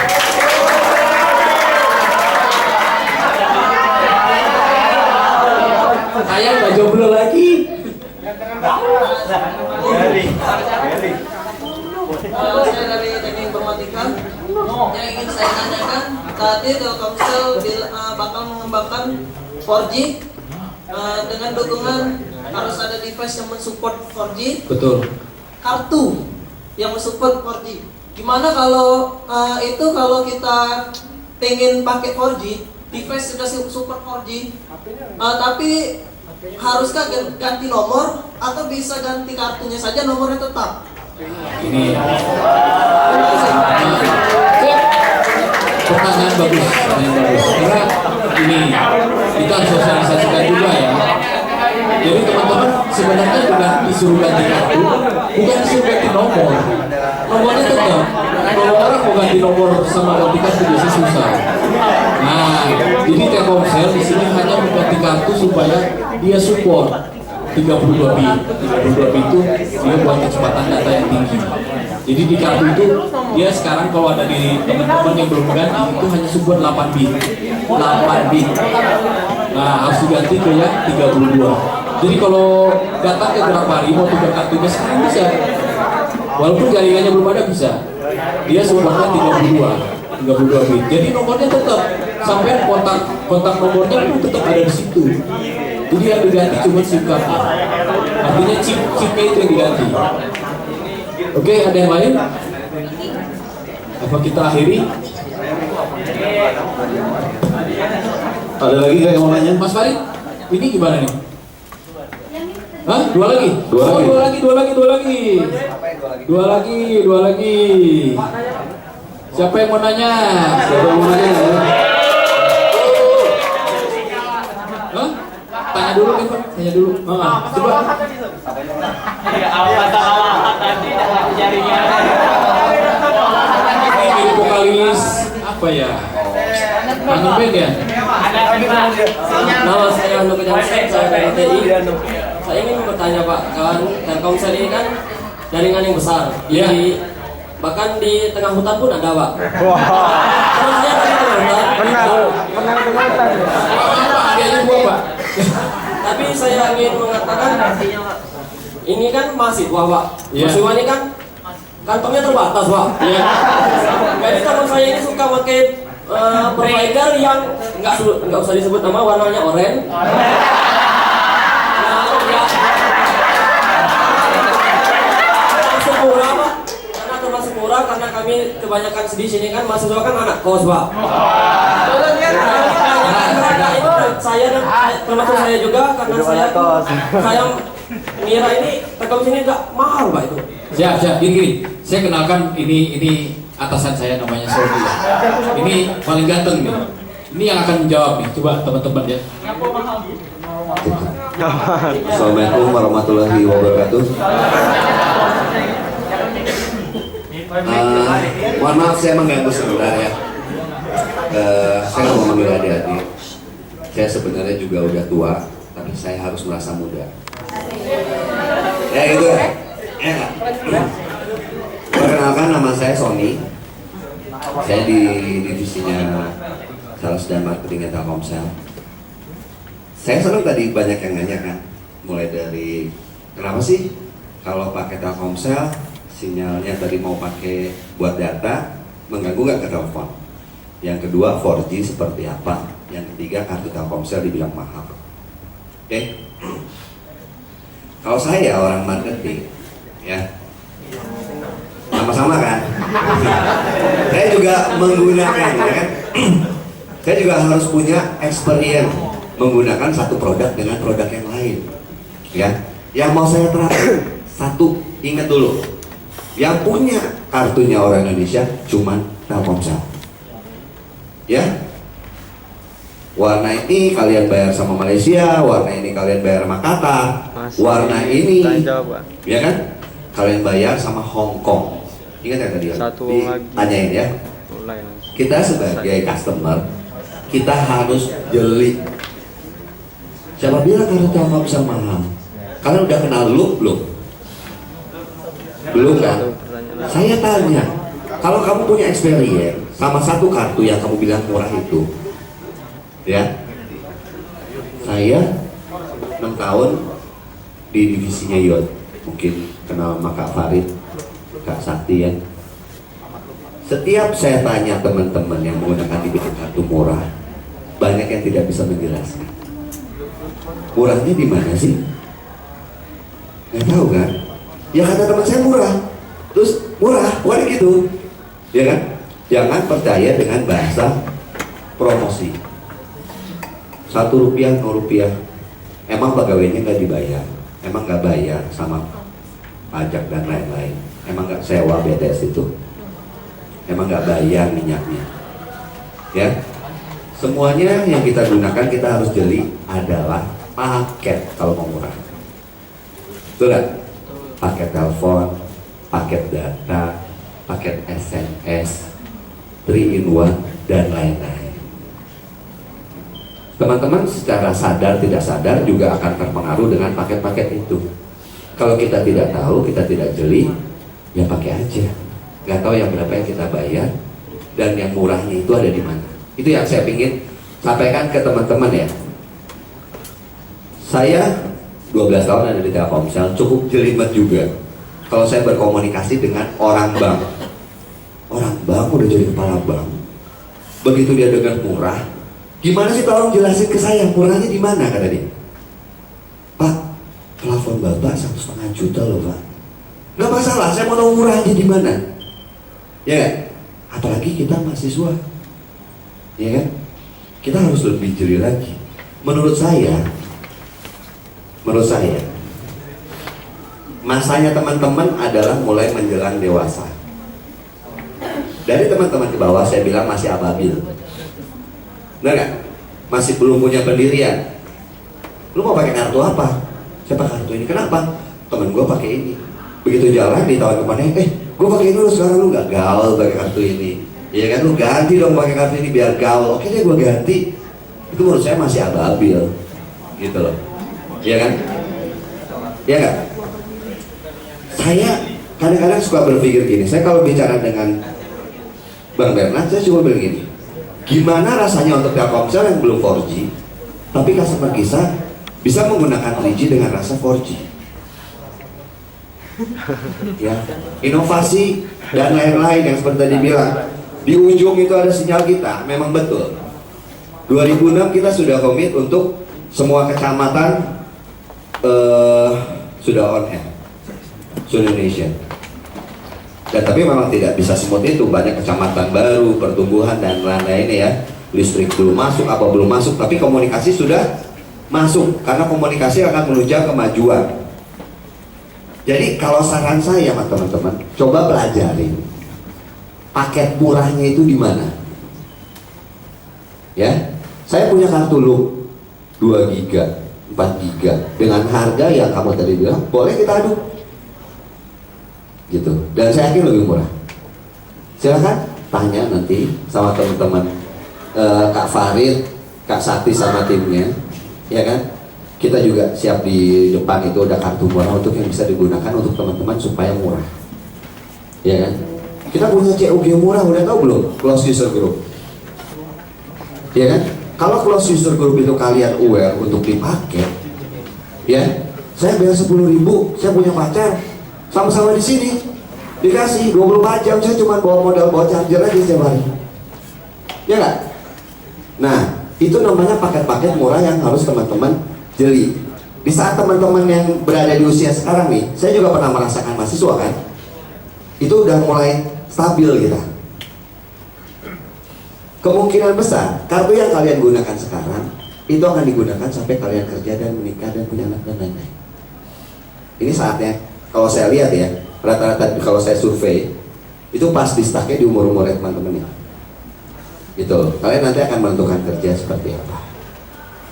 Saya nggak jomblo lagi. Saya dari Teknik Informatika. Yang ingin saya tanyakan, tadi Telkomsel bakal mengembangkan 4G dengan dukungan harus ada device yang mensupport 4G. Betul. Kartu yang mensupport 4G. Gimana kalau kalau kita pengen pakai 4G, device sudah support 4G, tapi haruskah ganti nomor atau bisa ganti kartunya saja, nomornya tetap? Ini pertanyaan bagus, karena ini kita harus sosialisasikan juga ya. Jadi teman-teman sebenarnya bukan disuruh ganti kartu, bukan disuruh ganti nomor. Nomornya tetap. Kalau orang mau ganti nomor sama ganti kartu biasanya susah. Nah, jadi Telkomsel di sini hanya mengganti kartu supaya dia support 32 bit. 32 bit itu dia buat kecepatan data yang tinggi. Jadi di kartu itu dia sekarang kalau ada di teman-teman yang belum ganti itu hanya support 8 bit. 8 bit. Nah, harus diganti ke yang 32. Jadi kalau datang ke Grapari mau tukar kartunya sekarang bisa. Walaupun jaringannya belum ada bisa. Dia supportnya 32 bit. Jadi nomornya tetap sampai kontak nomornya pun tetap ada di situ. Jadi yang diganti cuma SIM card-nya. Artinya chipnya itu yang diganti. Oke, ada yang lain? Apa kita akhiri? Ada lagi nggak yang mau nanya? Mas Farid, ini gimana nih? Hah? Dua lagi? Dua lagi. Dua lagi. Siapa yang mau nanya? Hah? Tanya dulu kan Pak? Tanya dulu. Coba. Ini vokalis apa ya? Angin band ya? Nama saya Nur Jansen, saya dari TI. Saya ingin bertanya Pak, kan Telkomsel ini kan jaringan yang besar. Iya. Bahkan di tengah hutan pun ada Pak. Terus saya dari tengah hutan. Hadiahnya gua Pak. Tapi saya ingin mengatakan ini kan mahasiswa Pak. Iya. Mahasiswa ini kan kantongnya terbatas Pak. Iya. Jadi teman saya ini suka pakai provider yang nggak usah disebut nama, warnanya oranye. Termasuk murah karena kami kebanyakan di sini kan mahasiswa kan anak kos Pak. Saya dan termasuk saya juga karena saya ngira ini Telkomsel ini nggak mahal Pak itu. Siap. Gini. Saya kenalkan ini atasan saya namanya Sony. Ini paling ganteng nih. Ini yang akan menjawab nih. Coba teman-teman ya. Assalamualaikum warahmatullahi wabarakatuh. Mohon maaf saya mengganggu sebentar ya. Saya nggak mau manggil adik-adik. Saya sebenarnya juga udah tua, tapi saya harus merasa muda. Ya gitu ya. Perkenalkan, nama saya Sony. Saya di divisinya Sales dan Marketing Telkomsel. Saya senang tadi banyak yang nanya kan, mulai dari kenapa sih kalau pakai Telkomsel sinyalnya tadi mau pakai buat data mengganggu nggak ke telepon? Yang kedua 4G seperti apa? Yang ketiga kartu Telkomsel dibilang mahal. Oke? Kalau saya orang marketing, ya sama-sama kan? Saya juga menggunakan, ya kan? Saya juga harus punya experience menggunakan satu produk dengan produk yang lain, ya. Yang mau saya terapkan, satu, ingat dulu, yang punya kartunya orang Indonesia cuman Telkomsel, ya. Warna ini kalian bayar sama Malaysia, warna ini kalian bayar sama Qatar, warna ini, ya kan? Kalian bayar sama Hong Kong. Ingat ya tadi? Tanyain ya. Kita sebagai customer, kita harus jeli. Siapa bilang kartu Telkomsel mahal? Kalian udah kenal Loop belum? Belum kan? Saya tanya, kalau kamu punya experience sama satu kartu yang kamu bilang murah itu, ya, saya 6 tahun di divisinya Yot, mungkin kenal sama Kak Farid, Kak Sakti ya. Setiap saya tanya teman-teman yang menggunakan dibikin kartu murah, banyak yang tidak bisa menjelaskan. Murahnya di mana sih? Nggak tahu kan? Ya kata teman saya murah, terus murah, bukan gitu, ya kan? Jangan percaya dengan bahasa promosi. 1 rupiah, 0 rupiah, emang pegawainya nggak dibayar, emang nggak bayar sama pajak dan lain-lain, emang nggak sewa BTS itu, emang nggak bayar minyaknya, ya. Semuanya yang kita gunakan kita harus jeli adalah paket kalau mau murah. Betul nggak? Paket telepon, paket data, paket SMS, 3-in-1 dan lain-lain. Teman-teman secara sadar tidak sadar juga akan terpengaruh dengan paket-paket itu. Kalau kita tidak tahu, kita tidak jeli, ya pakai aja. Nggak tahu yang berapa yang kita bayar dan yang murahnya itu ada di mana. Itu yang saya ingin sampaikan ke teman-teman ya. Saya 12 tahun ada di Telkomsel, cukup jelimet juga kalau saya berkomunikasi dengan orang bank. Orang bank udah jadi kepala bank, begitu dia dengar murah, gimana sih, tolong jelasin ke saya murahnya di mana, kata dia. Pak, plafon bapak 1,5 juta loh Pak. Nggak masalah, saya mau tahu murahnya di mana, ya. Apalagi kita mahasiswa, ya kan? Kita harus lebih jeli lagi. Menurut saya masanya teman-teman adalah mulai menjelang dewasa. Dari teman-teman ke bawah saya bilang masih ababil, benar nggak? Masih belum punya pendirian. Lu mau pakai kartu apa? Saya pakai kartu ini. Kenapa? Temen gue pakai ini. Begitu jalan ditawar kemana? Gue pakai ini, lu sekarang lu nggak gaul pakai kartu ini. Iya kan, lu ganti dong pakai kartu ini biar gaul. Oke deh, gue ganti. Itu menurut saya masih ababil, gitu loh. Iya kan? Iya nggak? Saya kadang-kadang suka berpikir gini. Saya kalau bicara dengan Bang Bernard, saya cuma bilang gini, gimana rasanya untuk Telkomsel yang belum 4G, tapi customer kita bisa menggunakan 3G dengan rasa 4G, ya, inovasi dan lain-lain yang seperti tadi bilang. Di ujung itu ada sinyal kita, memang betul. 2006 kita sudah komit untuk semua kecamatan sudah on air, se-Indonesia. Dan tapi memang tidak bisa semut itu, banyak kecamatan baru, pertumbuhan dan lain-lain ya. Listrik belum masuk, apa belum masuk, tapi komunikasi sudah masuk karena komunikasi akan menunjang kemajuan. Jadi kalau saran saya sama teman-teman, coba pelajarin paket murahnya itu di mana. Ya, saya punya kartu Loop 2 GB, 4 GB dengan harga yang kamu tadi bilang, boleh kita adu gitu, dan saya yakin lebih murah. Silakan tanya nanti sama teman-teman Kak Farid, Kak Sakti sama timnya, ya kan? Kita juga siap di depan itu ada kartu murah untuk yang bisa digunakan untuk teman-teman supaya murah, ya kan? Kita punya CUG murah, udah tahu belum? Close user group, ya kan? Kalau close user group itu kalian aware untuk dipakai, ya, saya bayar 10.000, saya punya pacar, sama-sama di sini, dikasih 24 jam, saya cuma bawa modal bawa charger aja setiap hari, ya nggak? Nah, itu namanya paket-paket murah yang harus teman-teman jeli. Di saat teman-teman yang berada di usia sekarang nih, saya juga pernah merasakan mahasiswa kan, itu udah mulai stabil kita. Kemungkinan besar kartu yang kalian gunakan sekarang itu akan digunakan sampai kalian kerja dan menikah dan punya anak dan lain-lain. Ini saatnya, kalau saya lihat ya, rata-rata kalau saya survei itu pas di stucknya di umur-umurnya teman-teman ya. Gitu. Kalian nanti akan menentukan kerja seperti apa.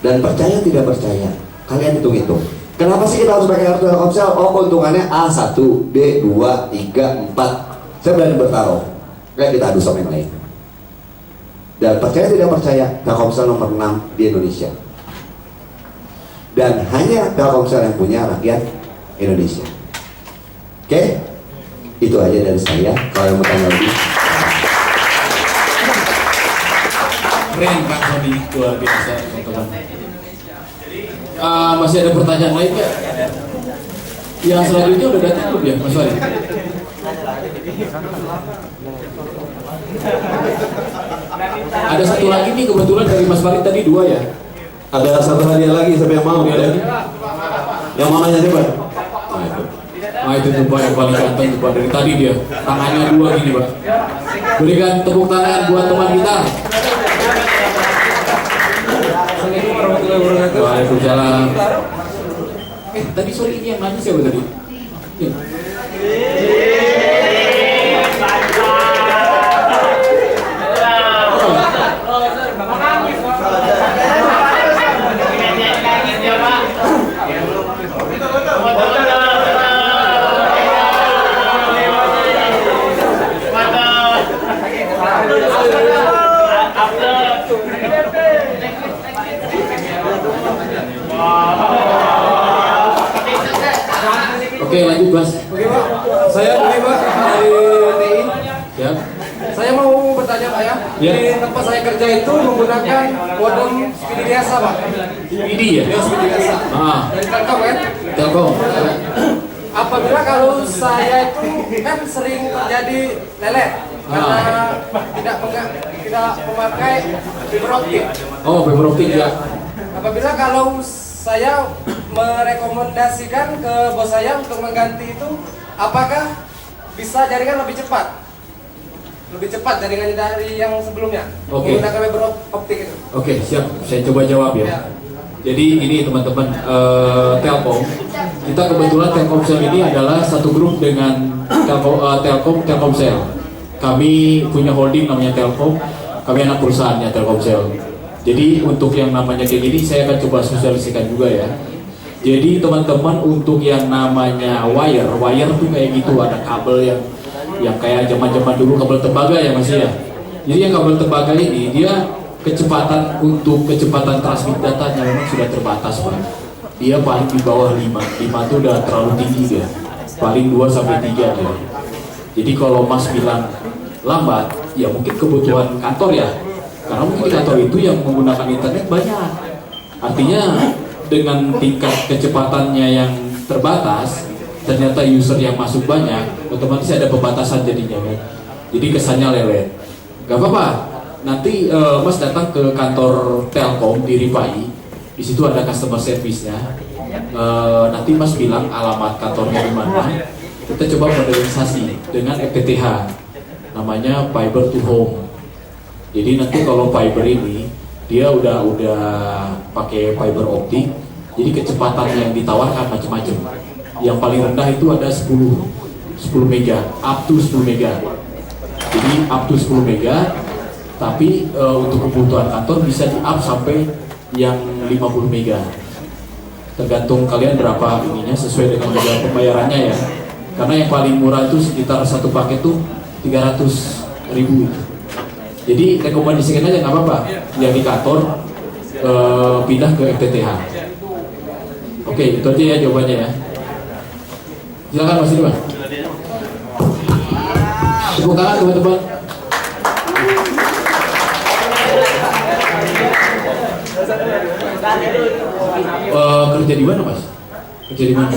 Dan percaya tidak percaya, kalian hitung-hitung. Kenapa sih kita harus pakai kartu Telkomsel? Oh, keuntungannya A1, B2, 3, 4. Saya berani bertaruh. Kayak kita adu sama yang lain. Dan percaya tidak percaya, Telkomsel nomor 6 di Indonesia. Dan hanya Telkomsel yang punya rakyat Indonesia. Oke? Itu aja dari saya. Kalau yang mau tanya lebih. Keren Pak Sony, luar biasa teman-teman. Masih ada pertanyaan lain nggak? Yang selanjutnya udah datang belum ya Mas Wali? Ada satu lagi nih kebetulan dari Mas Farid tadi 2 ya. Ada satu hadiah lagi, siapa yang mau? Ada. Yang mau nanya siapa? Nah itu tuh Pak yang paling ganteng tuh Pak, dari tadi dia tangannya 2 gini Pak. Berikan tepuk tangan buat teman kita. Waalaikumsalam. Tadi sorry ini yang nanya siapa tadi? Ya. Oke lanjut Mas. Oke Pak, saya Pak dari TI. Ya. Saya mau bertanya Pak ya. Ya. Di tempat saya kerja itu menggunakan modem speedy biasa Pak. Speedy ya? Ya speedy biasa. Dari Telkom kan? Telkom. Apabila kalau saya itu kan sering terjadi lelet karena tidak memakai fiber optik. Oh fiber optik ya. Apabila kalau saya merekomendasikan ke bos saya untuk mengganti itu, apakah bisa jaringan lebih cepat? Lebih cepat jaringannya dari yang sebelumnya, menggunakan fiber optik itu. Oke, siap. Saya coba jawab ya. Jadi ini teman-teman, Telkom. Kita kebetulan Telkomsel ini adalah satu grup dengan Telkomsel. Kami punya holding namanya Telkom. Kami anak perusahaannya Telkomsel. Jadi untuk yang namanya kayak gini saya akan coba sosialisasikan juga ya. Jadi teman-teman untuk yang namanya wire tuh kayak gitu, ada kabel yang kayak zaman-zaman dulu kabel tembaga ya Mas ya. Jadi yang kabel tembaga ini dia kecepatan transmit datanya memang sudah terbatas Pak. Dia paling di bawah 5 itu udah terlalu tinggi dia. Paling 2 sampai 3 dia. Jadi kalau Mas bilang lambat, ya mungkin kebutuhan kantor ya. Karena mungkin kantor itu yang menggunakan internet banyak. Artinya dengan tingkat kecepatannya yang terbatas, ternyata user yang masuk banyak, otomatis ada pembatasan jadinya kan. Jadi kesannya lelet. Gak apa-apa. Nanti Mas datang ke kantor Telkom di Ripai. Di situ ada customer service-nya. Nanti Mas bilang alamat kantornya di mana. Kita coba modernisasi dengan FTTH. Namanya Fiber to Home. Jadi nanti kalau fiber ini dia udah pakai fiber optik, jadi kecepatan yang ditawarkan macam-macam. Yang paling rendah itu ada 10 mega, up to 10 mega. Jadi up to 10 mega, tapi untuk kebutuhan kantor bisa di up sampai yang 50 mega. Tergantung kalian berapa ininya sesuai dengan modal pembayarannya ya. Karena yang paling murah itu sekitar satu paket tuh 300 ribu. Jadi rekomendasikan aja nggak apa-apa yang di kantor pindah ke FTTH. Oke, itu aja ya jawabannya ya. Silakan Mas Irwan. Tepuk tangan teman-teman. Kerja di mana Mas? Kerja di mana?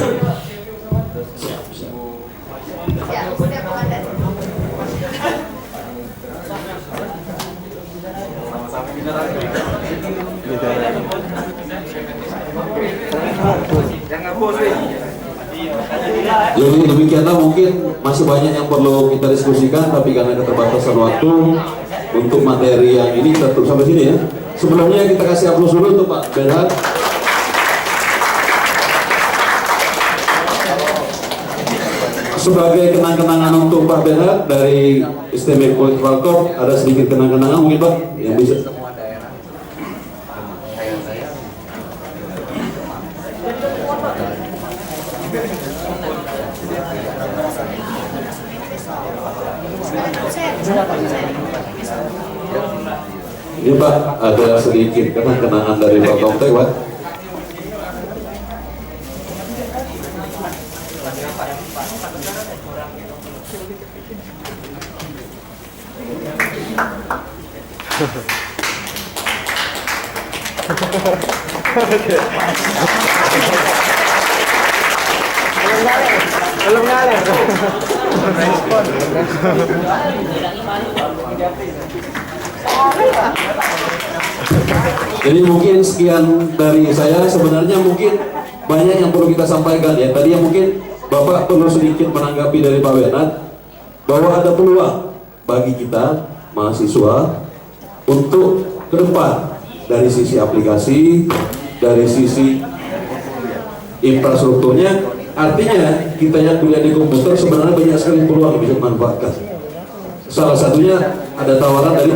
Siap. Jadi demikianlah, mungkin masih banyak yang perlu kita diskusikan, tapi karena keterbatasan waktu untuk materi yang ini kita tutup sampai sini ya. Sebelumnya kita kasih aplaus dulu untuk Pak Bernhard. Sebagai kenang-kenangan untuk Pak Bernhard dari Istimewa Political Talk, ada sedikit kenang-kenangan mungkin Pak yang bisa. Ini Pak, ada sedikit kenang-kenangan dari Pak Komtek Pak. Belum ngalir. Jadi mungkin sekian dari saya. Sebenarnya mungkin banyak yang perlu kita sampaikan ya. Tadi yang mungkin Bapak perlu sedikit menanggapi dari Pak Bernhard bahwa ada peluang bagi kita mahasiswa untuk ke depan dari sisi aplikasi, dari sisi infrastrukturnya. Artinya kita yang kuliah di komputer sebenarnya banyak sekali peluang yang bisa dimanfaatkan. Salah satunya ada tawaran dari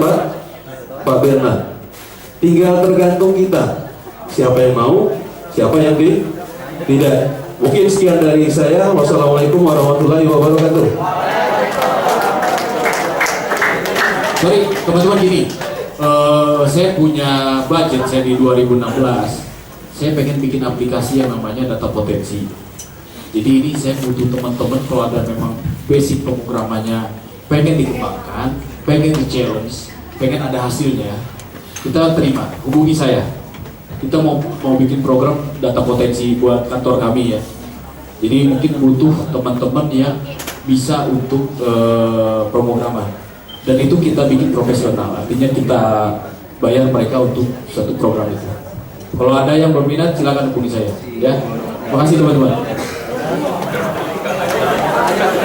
Pak Bernhard. Tinggal tergantung kita, siapa yang mau, siapa yang tidak. Mungkin sekian dari saya. Wassalamualaikum warahmatullahi wabarakatuh. Sorry teman-teman, gini, saya punya budget saya di 2016. Saya pengen bikin aplikasi yang namanya data potensi. Jadi ini saya butuh teman-teman kalau ada memang basic pemrogramannya pengen dikembangkan, pengen di-challenge, pengen ada hasilnya, kita terima, hubungi saya. Kita mau bikin program data potensi buat kantor kami ya. Jadi mungkin butuh teman-teman yang bisa untuk pemrograman. Dan itu kita bikin profesional, artinya kita bayar mereka untuk satu program itu. Kalau ada yang berminat silakan hubungi saya ya. Terima kasih teman-teman.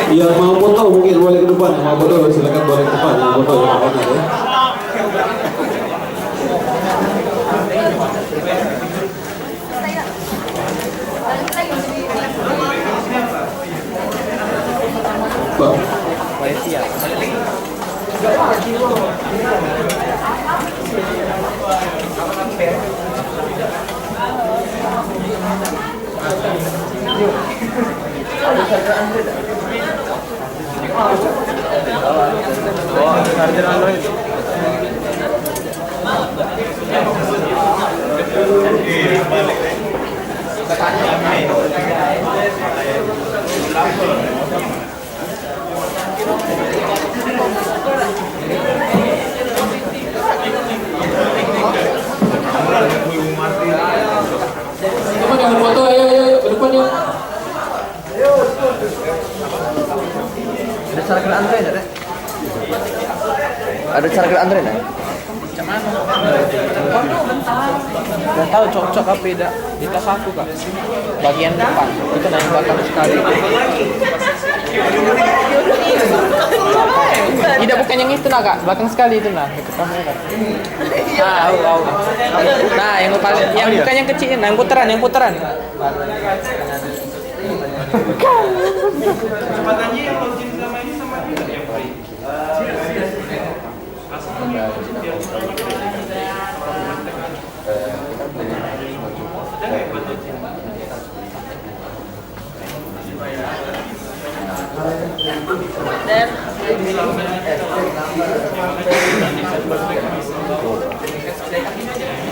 Yang mau foto mungkin boleh ke depan, yang mau foto silakan boleh ke depan, yang foto ya. Pak. Teman yang foto, ayo ke depan yuk. Ada cara gerak Andre enggak, Rek? Ada cara gerak Andre enggak? Macam mana? Enggak tahu cocok apa beda. Di tas aku, Kak. Bagian depan. Itu naik belakang sekali. Tidak, bukan yang itu nah, Kak. Belakang sekali itu nah. Itu kamera. Tahu. Nah, yang bukan yang kecil, nah, yang putaran. Kesempatannya yang login selama ini sama dia yang free.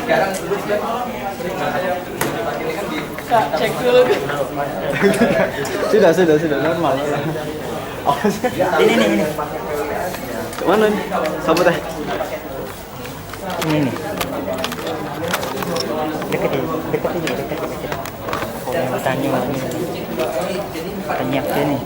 sekarang dulu kan sering saya pakai kan di Cek dulu. Sudah normal. Oh, ini. Mana nih? Sama teh. Ini. Dekat aja. Kalau mau tanya tanya ke nih.